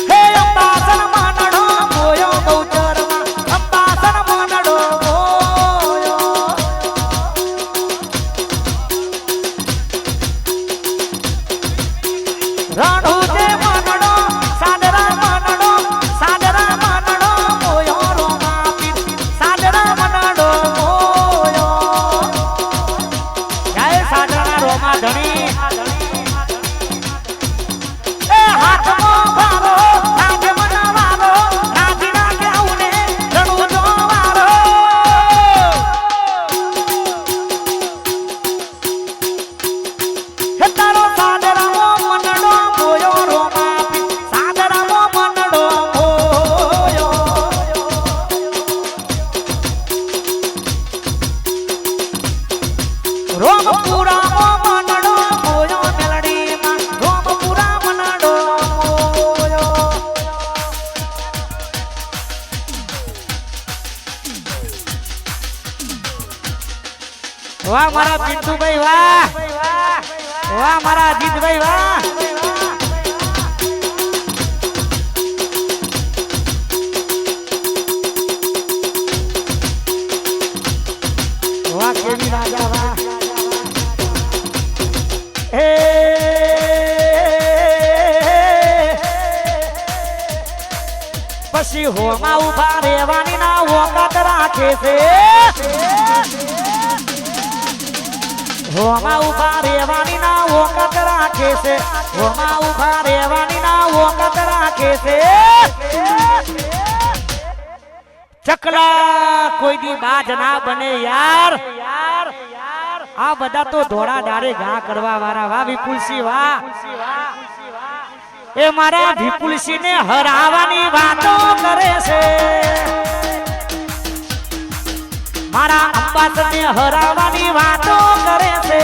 હે અંબાસન મનડો મોયો બહુચરમાં અંબાસન મનડો મોયો વાહ મારા પિન્ટુભાઈ વાહ વાહ મારા અજીતભાઈ વાહ વાહ કેવી રાજા વાહ હે પછી હોમાં ઉભા રહેવાની ના વખત રાખે છે હોમાં ઉભા રહેવાની ના વખત રાખે છે હોમાં ઉભા રહેવાની ના વખત રાખે છે ચકલા કોઈ દી બાજ ના બને યાર આ બધા તો ધોળા ડારે ઘા કરવા વાળા વાહ વિપુલસિંહ વાહ એ મારા વિપુલસિંહ ને હરાવાની વાતો કરે છે મારા અંબાસર ને હરાવાની વાતો કરે છે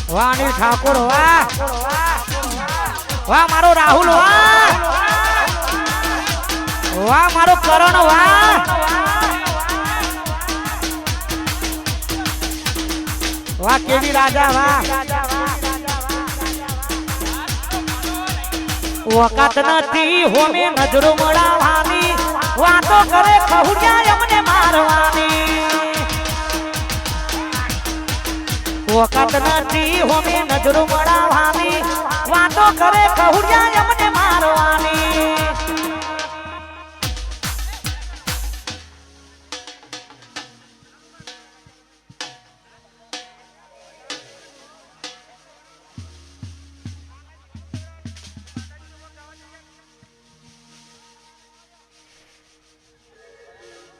વાહ અનિલ ઠાકોર વાહ વાહ મારો રાહુલ વાહ વાહ મારો કરણ વાહ વાહ કેવી રાજા વાહ વખત નથી હોમે નજરો મળાવાની વાતો કરે ખહુડિયા અમને મારવાની વખત નથી હોમે નજરો મળાવાની વાતો કરે ખહુડિયા અમને મારવાની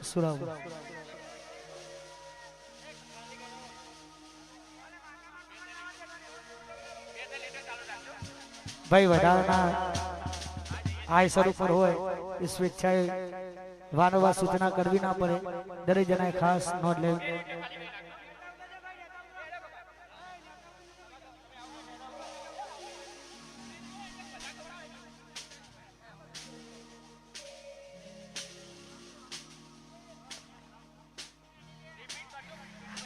સુરાવ ભાઈ વધારાના આય સ્વરૂપ પર હોય એ સ્વેચ્છાએ વારંવાર સૂચના કરવી ના પડે દરેક જણાએ ખાસ નોંધ લેવી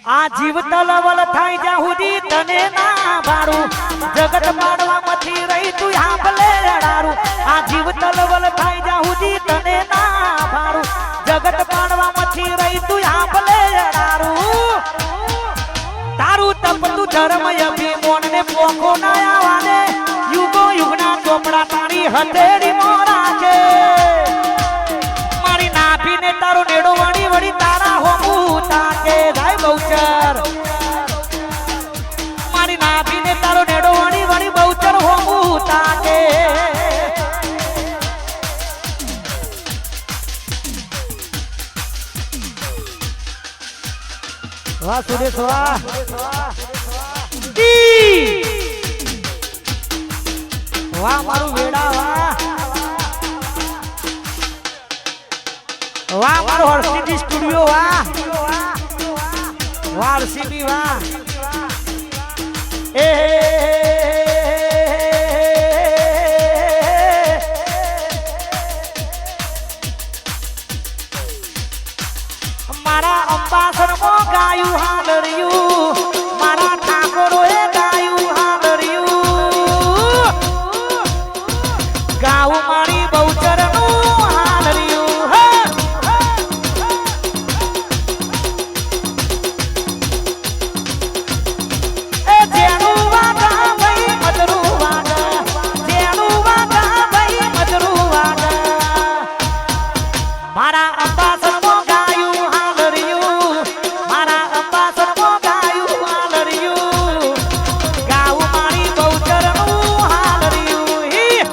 આ જીવ તલવલ થાય જ્યાં સુધી તને ના ભાડું જગત પાડવા મથી રહી તું આંભલે અડારું આ જીવ તલવલ થાય જ્યાં સુધી તને ના ભાડું જગત પાડવા મથી રહી તું આંભલે અડારું તારું તપતું ધર્મ અભિમોન ને પોખો ના આવાને યુગો યુગના ચોપડા તારી હથેળી મોરા છે મારી નાભીને તારો નેડો વળી વળી તારા હોમું તાકે જાય બહુચર મારી નાભીને તારો નેડો વળી વળી બહુચર હોમું તાકે વાહ સુરેશ વાહ વાહ મારું વેડા વાહ વાહ મારો હર્ષિદી સ્ટુડિયો વાહ વાહ હર્ષિદી વાહ એ મારા અંબાસર માં ગાયું હાલરિયું મારા ઠાકોરોએ ગાયું હાલરિયું ગાવું મારી બહુચર નું હાલરિયું એ જેનું વાગા ભાઈ મજરું વાગા જેનું વાગા ભાઈ મજરું વાગા મારા અંબાસર માં ગાયું હાલરિયું મારા અંબાસર માં ગાયું હાલરિયું ગાવું મારી બહુચર નું હાલરિયું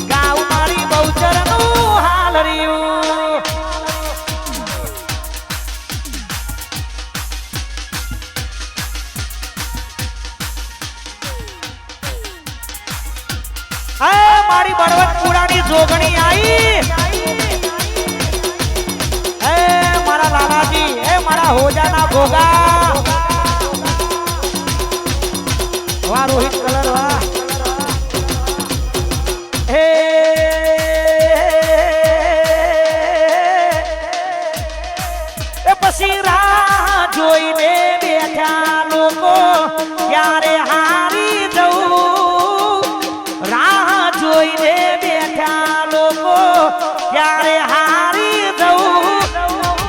ગાવું મારી બહુચર નું હાલરિયું મારી બળવંતપુરાની જોગણી આવી મારા લાલાજી મારા હોજાના ભોગા વાહ રોહિત કલર વાહ હે ક્યારે હારી જવું રાહ જોઈને બેઠા લોકો ક્યારે હારી જવું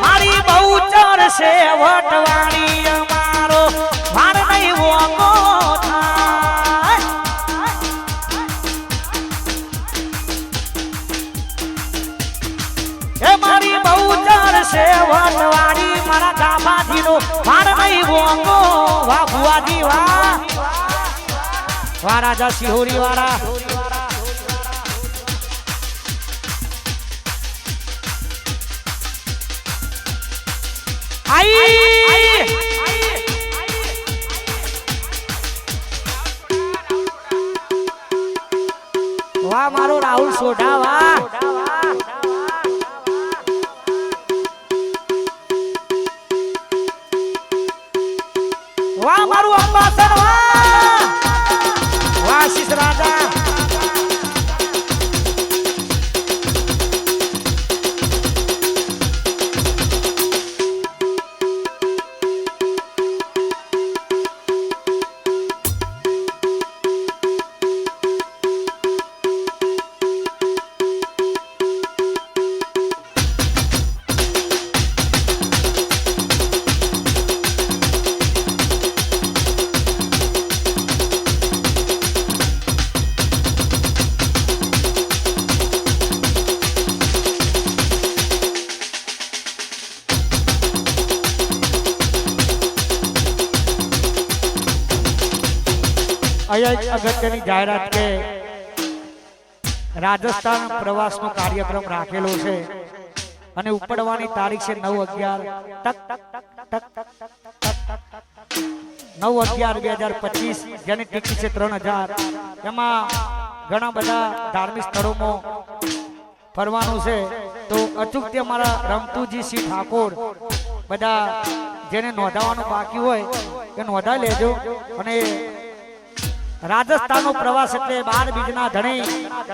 મારી બહુ ચરશે વટવાણી અમારો વાર નહીં વોકો થાય એ મારી બહુ ચરશે વટવાણી મારા ગાભાજીનો વાર નહીં વોકો વાહ ભુવાજી વાહ વાહ રાજા સિહોરી વાળા વાહ મારો રાહુલ સોઢા વાહ વાહ મારું અંબાસર વાહ વાહ શીશ રાજા અહીંયા અગત્યની જાહેરાત કે રાજસ્થાન પ્રવાસનો કાર્યક્રમ રાખેલો છે અને ઉપડવાની તારીખ છે 9/11/2025 જેની ટિકિટ છે 3000 એમાં ઘણા બધા ધાર્મિક સ્થળોમાં ફરવાનું છે તો અચૂક તે મારા રમતુજી સિંહ ઠાકોર બધા જેને નોંધાવાનું બાકી હોય એ નોંધાઈ લેજો અને રાજસ્થાનનો પ્રવાસ એટલે 12 બીજના ધણી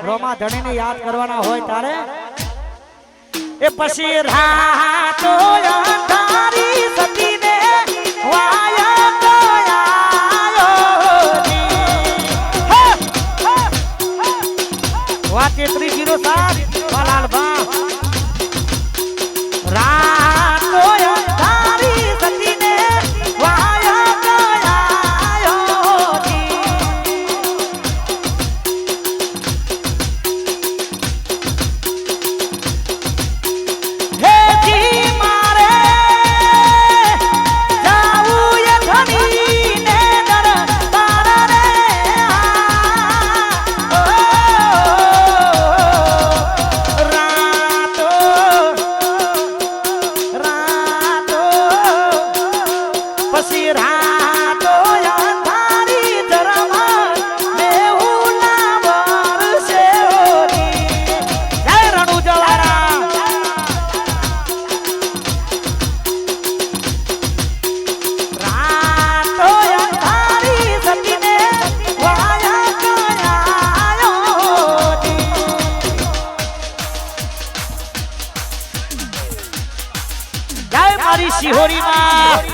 રોમા ધણીને યાદ કરવાના હોય ત્યારે એ પછી રાતો અંધારી સતીને વાયા ગયાયો વા 3307 લાલભા રાતો અંધારી સતીને વાયા સિહોરી માં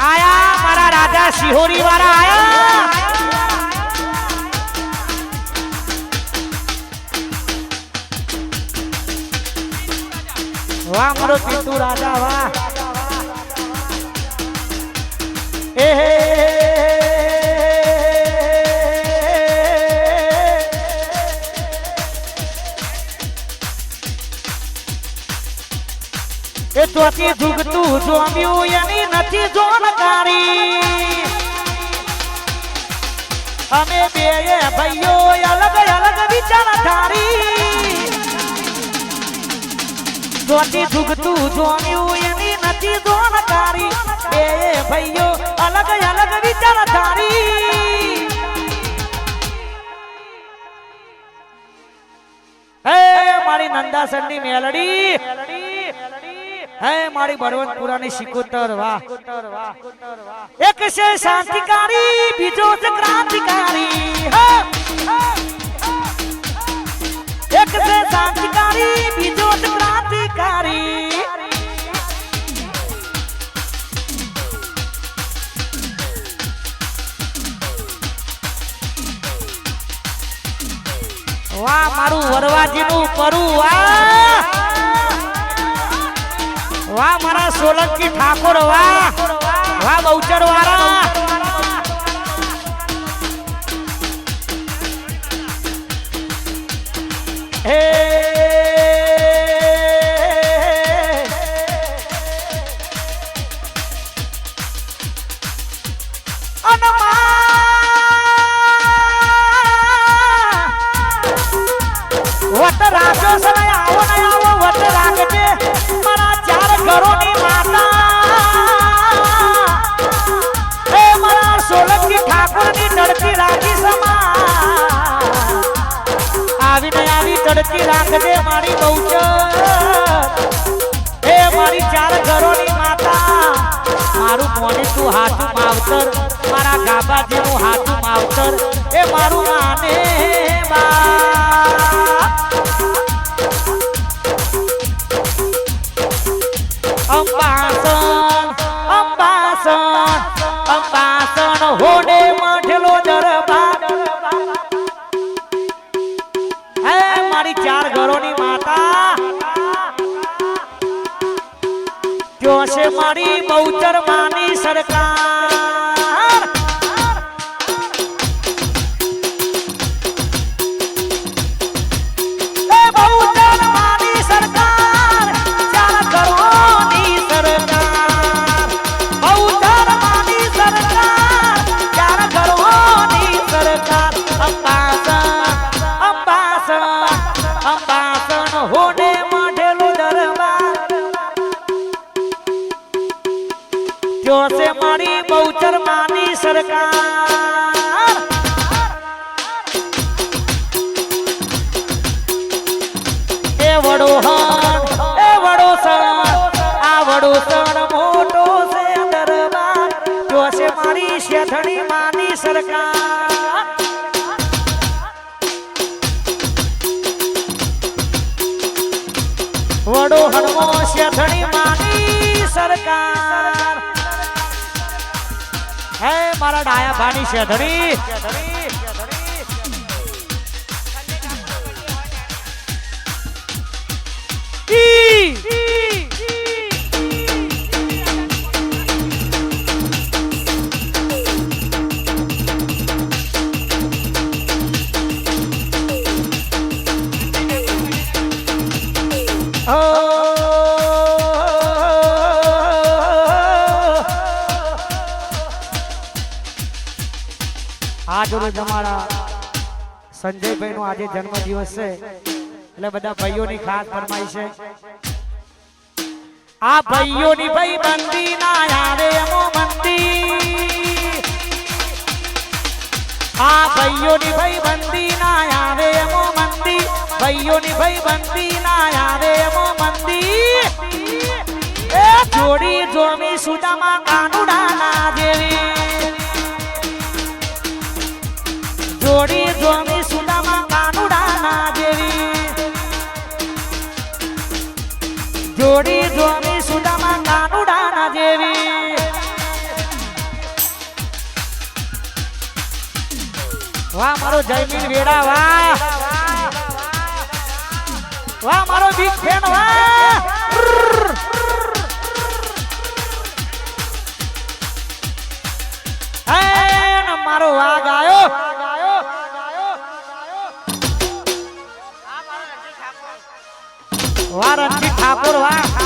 આયા મારા રાજા સિહોરી વાળા આયા વાહ મારો પિન્ટુ રાજા વાહ એ તોથી જુગતું જોમ્યું એની નથી જોનકારી અમે બે ભાઈઓ અલગ અલગ વિચારધારી તોથી જુગતું જોમ્યું એની નથી જોનકારી બે ભાઈઓ અલગ અલગ વિચારધારી હે મારી નંદાસરની મેલડી હે મારી બળવંતપુરાની સિકોતર વાહ એક છે શાંતિકારી બીજો છે ક્રાંતિકારી એક છે શાંતિકારી બીજો છે ક્રાંતિકારી વાહ મારું વરવાજીનું પરું વાહ વાહ મારા સોલંકી ઠાકોર વાહ વાહ બહુચર વાળા હે વટ રાખજો સદાય આવો ને આવો વટ રાખજે મારા ચાર ઘરોની માતા એ મારા સોલંકી ઠાકોરની તડકી રાખી સમા આવીને આવી તડકી રાખજે મારી બહુચર એ મારી ચાર ઘરોની માતા મારું મોની તું હાથું માવતર મારા ગાબાજીનું હાથું માવતર એ મારું માને બા અંબાસન હોડે મઠેલો દરબાર હે મારી ચાર ઘરોની માતા ત્યો છે મારી બહુચર માની સરકાર એ બહુચર માની સરકાર ચાર ઘરોની સરકાર બહુચર માની સરકાર ચાર ઘરોની સરકાર અંબાસન હોડે મઢેલો દરબાર જો છે મારી બહુચર માની સરકાર એ વડો સણ આ વડો સણ મોટો છે દરબાર જો છે મારી શેઠણી માની સરકાર વડો હણમો શેઠણી માની સરકાર હે મારા ડાયા ભાની શેઠણી આજનો તમારા સંજયભાઈ નો આજે જન્મદિવસ છે એટલે બધા ભાઈઓની ખાસ ફરમાઈ છે આ ભાઈઓની ભાઈ બંદી ના આવે એમો મંદી આ ભાઈઓની ભાઈ બંદી ના આવે એમો મંદી ભાઈઓની ભાઈ બંદી ના આવે એમો મંદી એ જોડી જોમી સુદામાં કાનુડા ના દેવી જોડી જોમી સુદામાં કાનુડા ના દેવી જોડી જોમી સુદામાં કાનુડા ના દેવી વાહ મારો જયમીન વેડા વાહ વાહ મારો બિગ ફેન વાહ મારો વાઘ આયો વાહ રણજીત ઠાકોર વાહ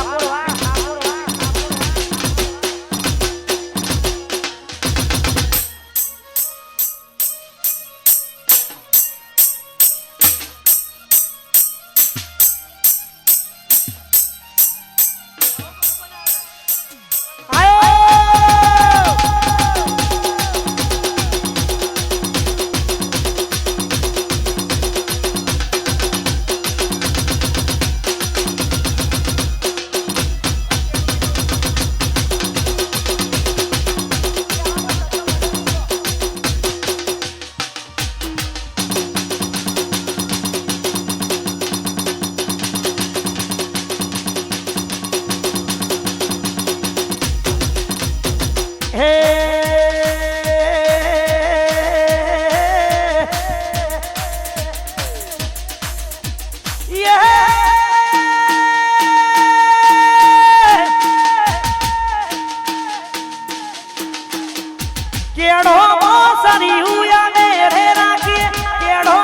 સરી હું અમે રે રાખી કેડો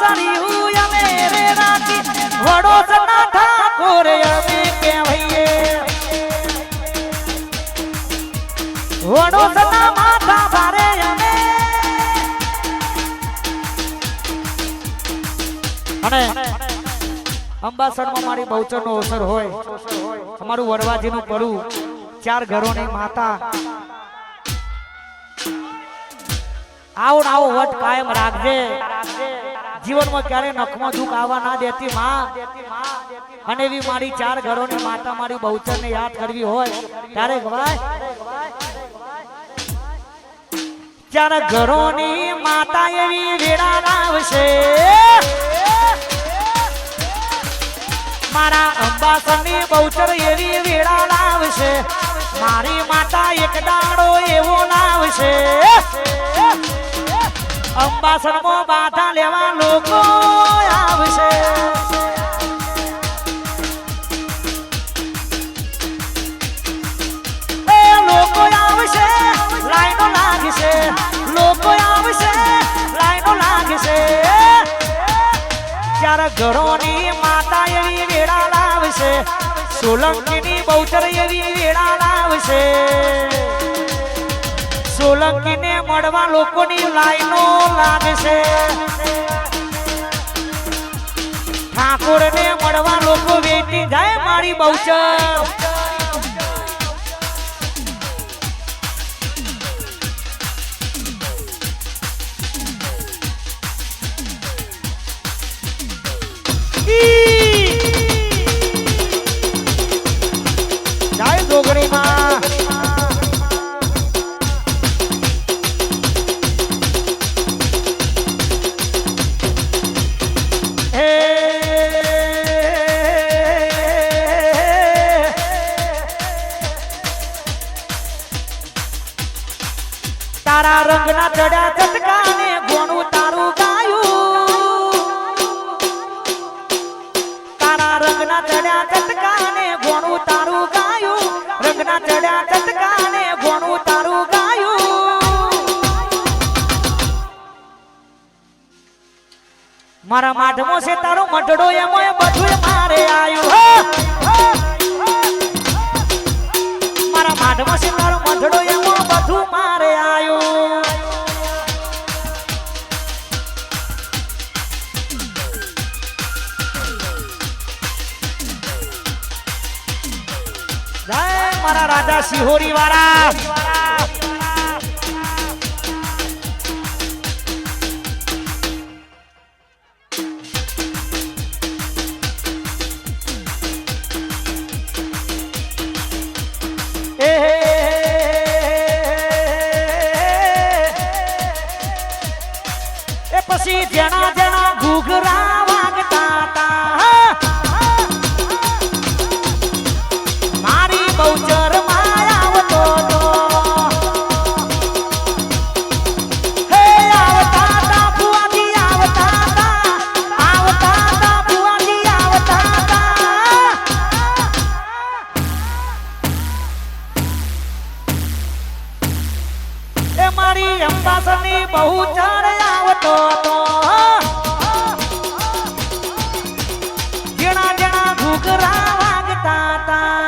સરી હું અમે રે રાખી વડો સના ઠાકોર અમે કહેવાઈએ વડો સના માથા ભારે અમે અને અંબાસરમાં મારી બહુચરનો અવસર હોય અમારું વરવાજીનું પડું 4 ઘરોની માતા આવો ને આવો વટ કાયમ રાખજે જીવનમાં ક્યારે નખમાં દુઃખ આવવા ના દેતી માં અને એવી મારી 4 ઘરોની માતા મારી બહુચરને યાદ કરવી હોય ત્યારે ગવાય 4 ઘરોની માતા એવી વેળા લાવશે મારા અંબાસરની બહુચર એવી વેળા લાવશે મારી માતા એક દાડો એવો લાવશે અંબાસરમાં બાધા લેવા લોકો આવશે એ લોકો આવશે લાઈનો લાગશે લોકો આવશે લાઈનો લાગશે 4 ઘરોની માતા એવી વેળા લાવશે સોલંકીની બહુચર એવી વેળા લાવશે સોલંકીને મળવા લોકોની લાઈનો લાગશે ઠાકોરને મળવા લોકો વેટી જાય મારી બહુચર જય ડોગરીમાં તારા રંગના ચડ્યા ચટકાને ગોણું તારું ગાયું તારા રંગના ચડ્યા ચટકાને ગોણું તારું ગાયું રંગના ચડ્યા ચટકાને ગોણું તારું ગાયું મારા માઢમો છે તારો મઢડો એમોય બધું મારે આયું મારા માઢમો છે તારો મઢડો એમો બધું મારે આયું જય મારા રાજા સિહોરી વાળા એ પછી જણા જણા ઘૂઘરા વાગતા હતા મારી બહુચર માં આવતો તો હે આવતા તા ફુવાજી આવતા તા ફુવાજી આવતા તા એ મારી અંબાસરની બહુચર આવતો તો જણા જણા ઘૂઘરા વાગતા તા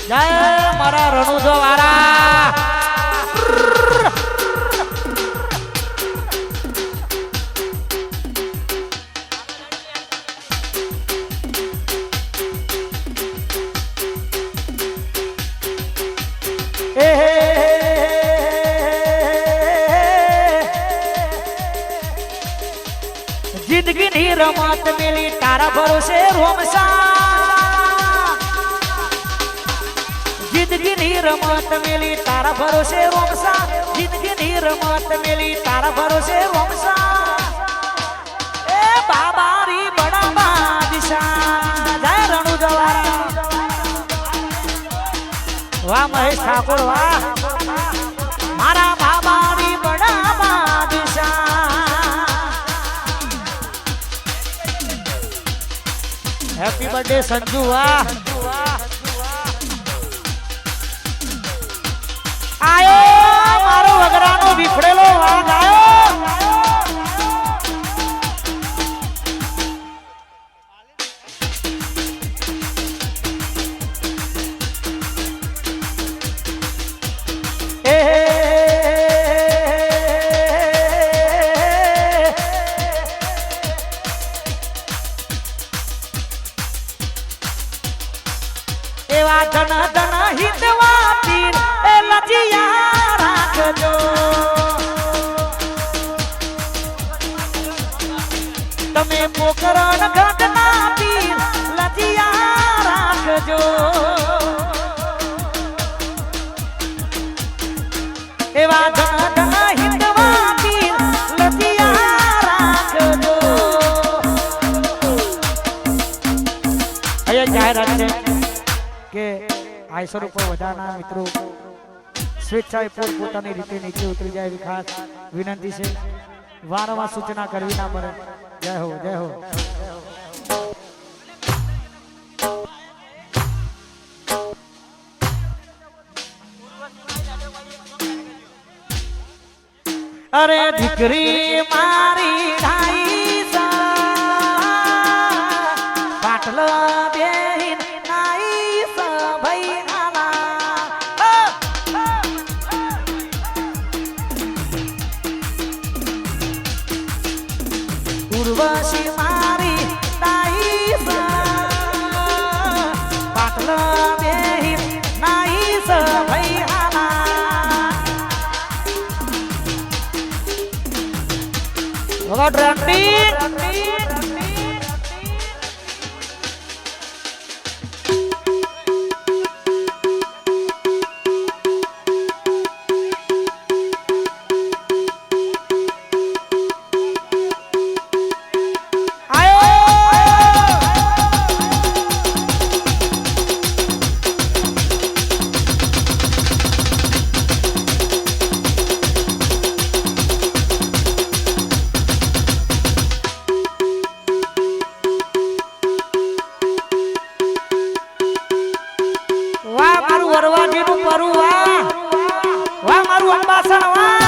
જય મારા રણુજો વાળા जिंदगी ની રમત મેલી તારા ભરોસે રોમસા जिंदगी ની રમત મેલી તારા ભરોસે રોમસા जिंदगी ની રમત મેલી તારા ભરોસે રોમસા એ બાબારી બડા બાદશાહ જય રણુ જવારા વાહ મહેશ ઠાકોર વાહ મારા બાબારી બડા બાદશાહ હેપી બર્થડે સંજુ વાહ આયો મારો વગરાનો વિફળેલો વાઘ આયો એવા ધન ધન હિતવા પીર એ લજિયા રાખજો તમે પોકરણ ઘટના પીર લજિયા રાખજો એવા ધન ધન હિતવા પીર લજિયા રાખજો અહીંયા જાહેરાત છે કે આઈસર ઉપર વધારના મિત્રો સ્વેચ્છાએ પોતાની રીતે નીચે ઉતરી જાય એવી ખાસ વિનંતી છે વારંવાર સૂચના કરવી ના પડે જય હો જય હો અરે દીકરી મારી ઢાઈ પાટલો બેહીન ઉર્વશી મારી તાઈ પાટલા બેહી નાઈ ભાઈ આલા રંડી વરવાજીનું પરું વાહ વાહ મારું અંબાસણ વાહ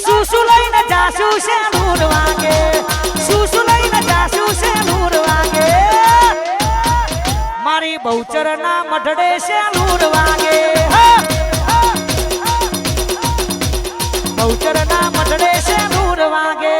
સુસુ લઈને જાસુ છે નૂર વાગે સુસુ લઈને જાસુ છે નૂર વાગે મારી બહુચર ના મઢડે છે નૂર વાગે બહુચર ના મઢડે છે નૂર વાગે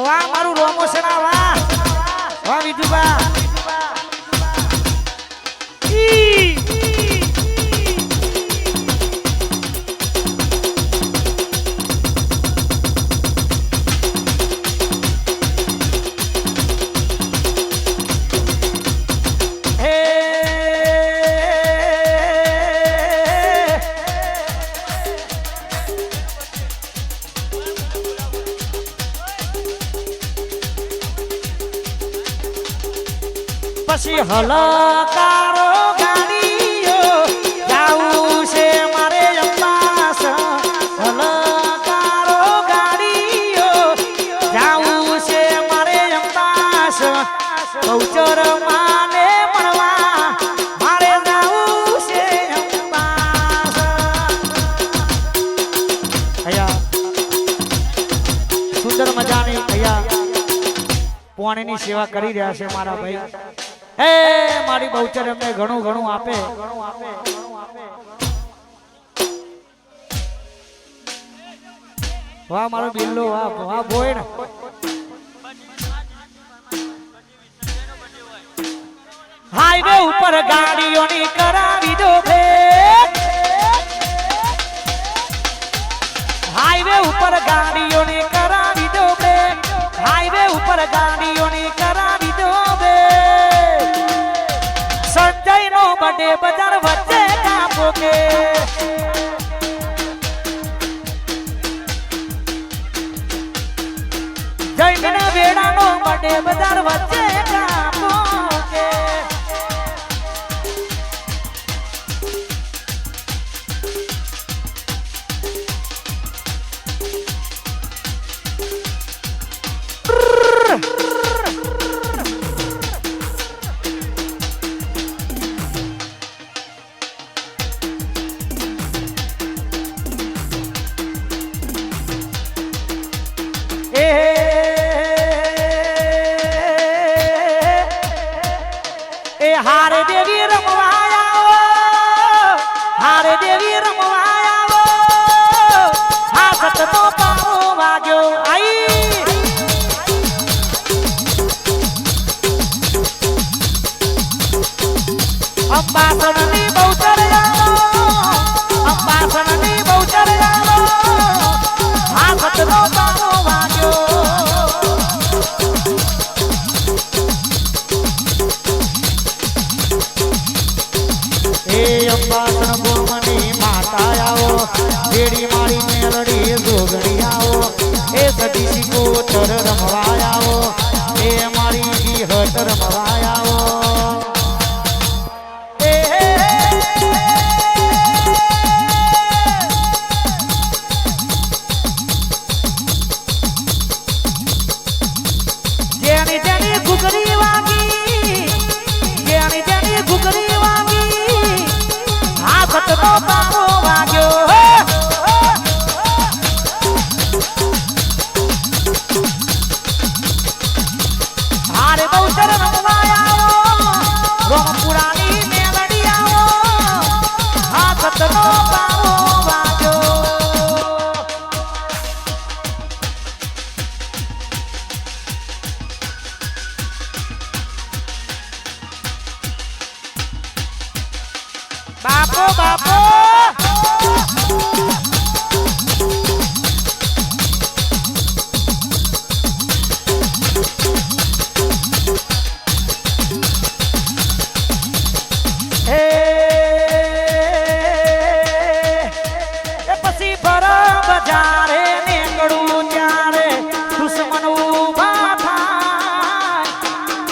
વાહ મારું રોમોસના વાહ વાહ વિધુબા પછી હલકારો ગાડીઓ જાવું છે મારે અંબાસ હલકારો ગાડીઓ જાવું છે મારે અંબાસ બહુચર માને મળવા મારે જાવું છે અંબાસ અહીંયા સુંદર મજાની અહીંયા પાણીની સેવા કરી રહ્યા છે મારા ભાઈ હે મારી બહુચર એમને ઘણું ઘણું આપે વાહ મારો બિલ્લો વાહ વાહ બોય ને હાઈવે ઉપર ગાડીઓની કરાવી દો બ્રેક હાઈવે ઉપર ગાડીઓની કરાવી દો બ્રેક હાઈવે ઉપર ગાડીઓની કરાવી દો બ્રેક સંજય નો બડે બજાર વચ્ચે કાપો કે જૈન વેડા નો બડે બજાર વચ્ચે કાપો કે હારે દેવી રમવાયા હારે દેવી રમવાયા હા સતનો પાવો વાગ્યો આઈ અંબાસણની બહુચર અંબાસણની બહુચર હા સતનો પાવો વાગ્યો અંબાસણ ગોમની માતા આવો જેડી મારી મેલડી જોગણી આવો એ સતી કોતર રમવા આવો એ મારી ગીહટ રમવા આવો જેની જેની ઘૂઘરી વાગી જેની જેની ઘૂઘરી વાગી સતનો પાવો વાગ્યો હારે બહુચર રમવાયા રોમપુરાની મેલડી આવો હા સતનો પાવો વાગ્યો બાપો બાપો પછી બરાબર બજારે નીકળું ત્યારે દુશ્મન ઉભા થાય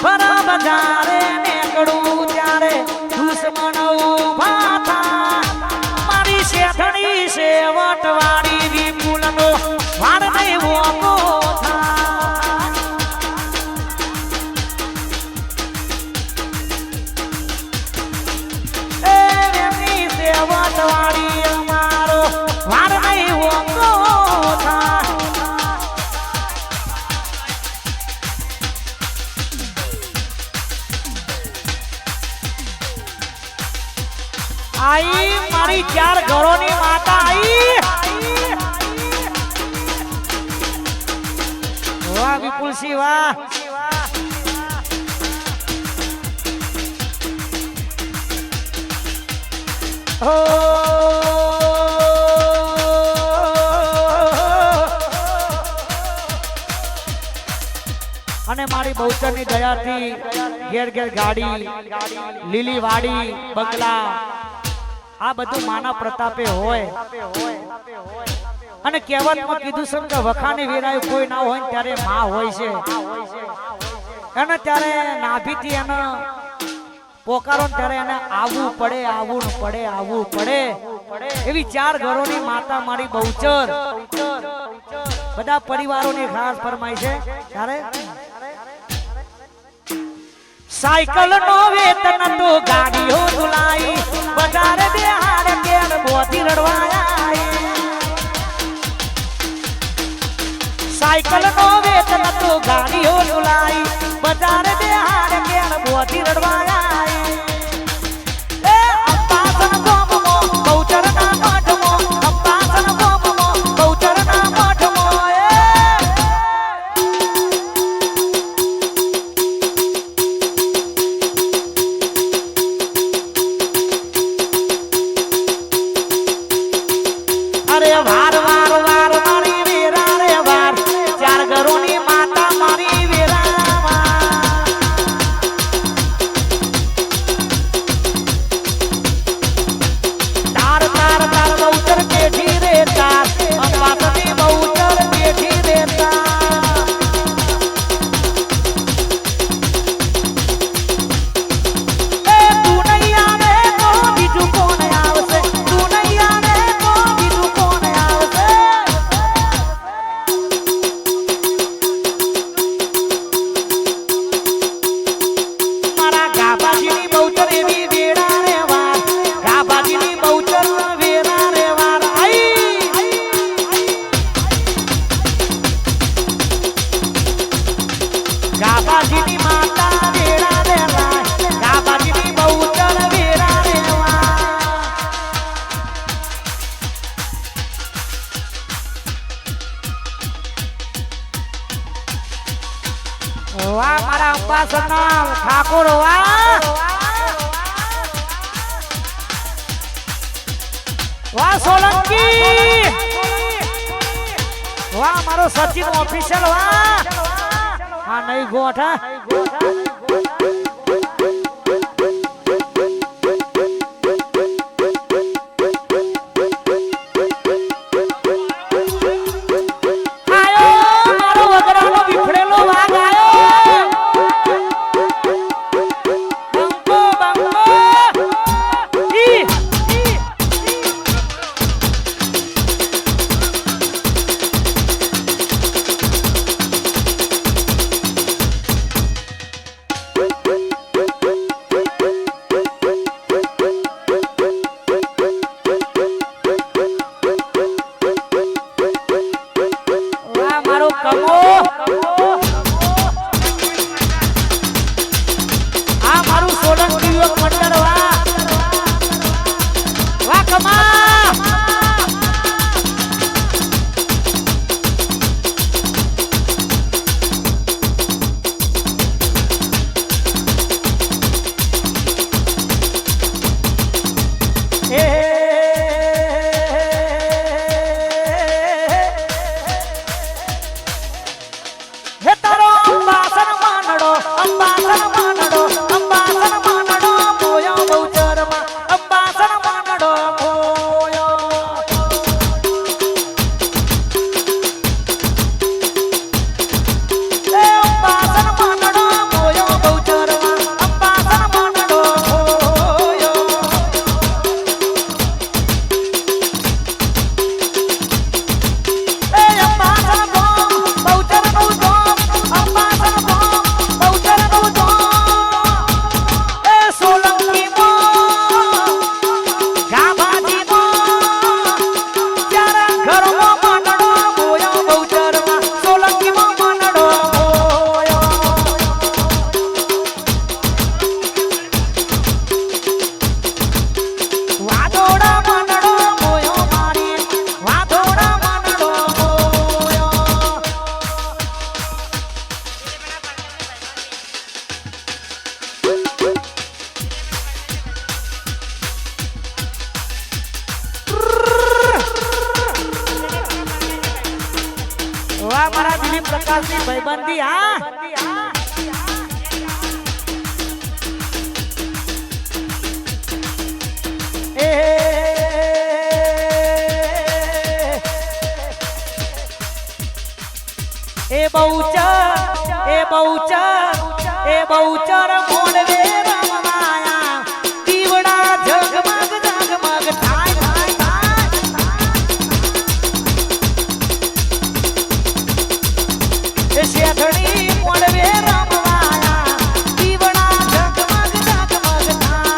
બરાબર બજારે નીકળું ત્યારે દુશ્મન ઉભા મારી શેઠણી સેવટ વાળી વિપુલનો વાળ નહીં વોકો એમની સેવટ વાળી અમારો વાળ નહીં વોકો આઈ મારી 4 ઘરોની માતા આઈ વાહ વિપુલસિંહ વાહ હો અને મારી બહુચરની દયાથી ઘેર ઘેર ગાડી લીલી વાડી બંગલા આ બધું માના પ્રતાપે હોય અને કહેવતમાં કીધું છે કે વખાને વેરાયું કોઈ ના હોય ત્યારે માં હોય છે અને ત્યારે નાભીથી એને પોકારો ત્યારે એને આવવું પડે એવી 4 ઘરોની માતા મારી બહુચર બધા પરિવારોની ખાસ ફરમાઈ છે ત્યારે સાયકલ નો વેતન તો ગાડીઓ ધુલાઈ બજાર બેહાડ કેર બોધી રડવાયા સાયકલ નો વેતન તો ગાડીઓ ધુલાઈ બજાર બેહાડ કેર બોધી રડવાયા એ અંબાસણ ગોમો બહુચર ના મઠમો અંબાસણ ગોમો બહુચર ના મઠમો વાહ મારા અંબાસરના ઠાકોર વાહ વાહ સોલંકી વાહ મારો સચિન ઓફિશિયલ વાહ હા નહીં ગોઠા મારા દિલીપ પ્રકાશની ભાઈબંધી હા એ બહુચર મોડવે રમવાયા દીવડા ઝગમગ ઝગમગ થાય એ શેઠણી મોડવે રમવાયા દીવડા ઝગમગ ઝગમગ થાય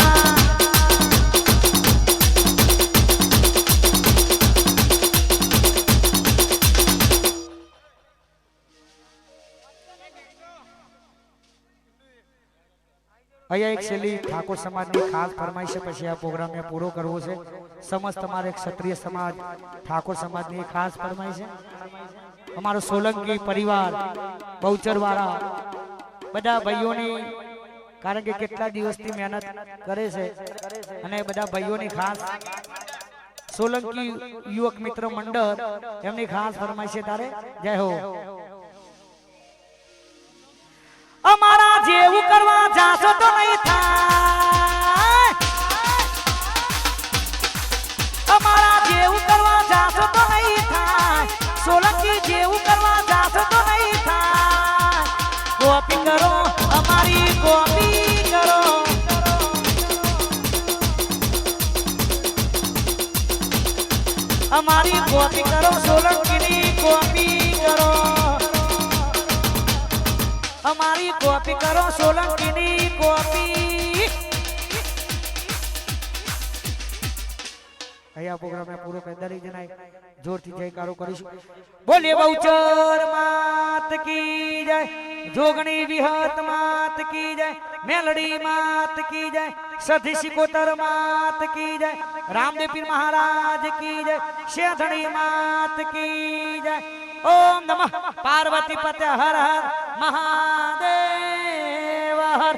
અહીંયા એક છેલ્લી ઠાકોર સમાજની ખાસ ફરમાઈશ છે, પછી આ પ્રોગ્રામ મેં પૂરો કરવો છે. સમસ્ત અમારે ક્ષત્રિય સમાજ ઠાકોર સમાજની ખાસ ફરમાઈશ છે. અમારો સોલંકી પરિવાર બહુચરવાળા બધા ભાઈઓની, કારણ કે કેટલા દિવસથી મહેનત કરે છે અને બધા ભાઈઓની ખાસ સોલંકી યુવક મિત્ર મંડળ એમની ખાસ ફરમાઈશ છે. તારે જય હો. અમારા જેવું કરવા જાશો તો નહીં થાય, અમારા જેવું કરવા જાશો તો નહીં થાય, સોલંકી જેવું કરવા જાશો તો નહીં થાય. કોપી કરો અમારી કોપી કરો, અમારી કોપી કરો, સોલંકીની કોપી કરો, અમારી કોપી કરો, સોલંકીની કોપી. અહીંયા પ્રોગ્રામ પૂરો કરી દરેક જણાએ જોરથી જયકારો કરીશું. બોલે બહુચર માત કી જય, જોગણી વિહત માત કી જય, મેલડી માત કી જય, સધી સિકોતર માત કી જય રામદેવ પીર મહારાજ કી જય શેઠણી માત કી જય ઓમ નમઃ પાર્વતી પતે હર હર મહાદેવ હર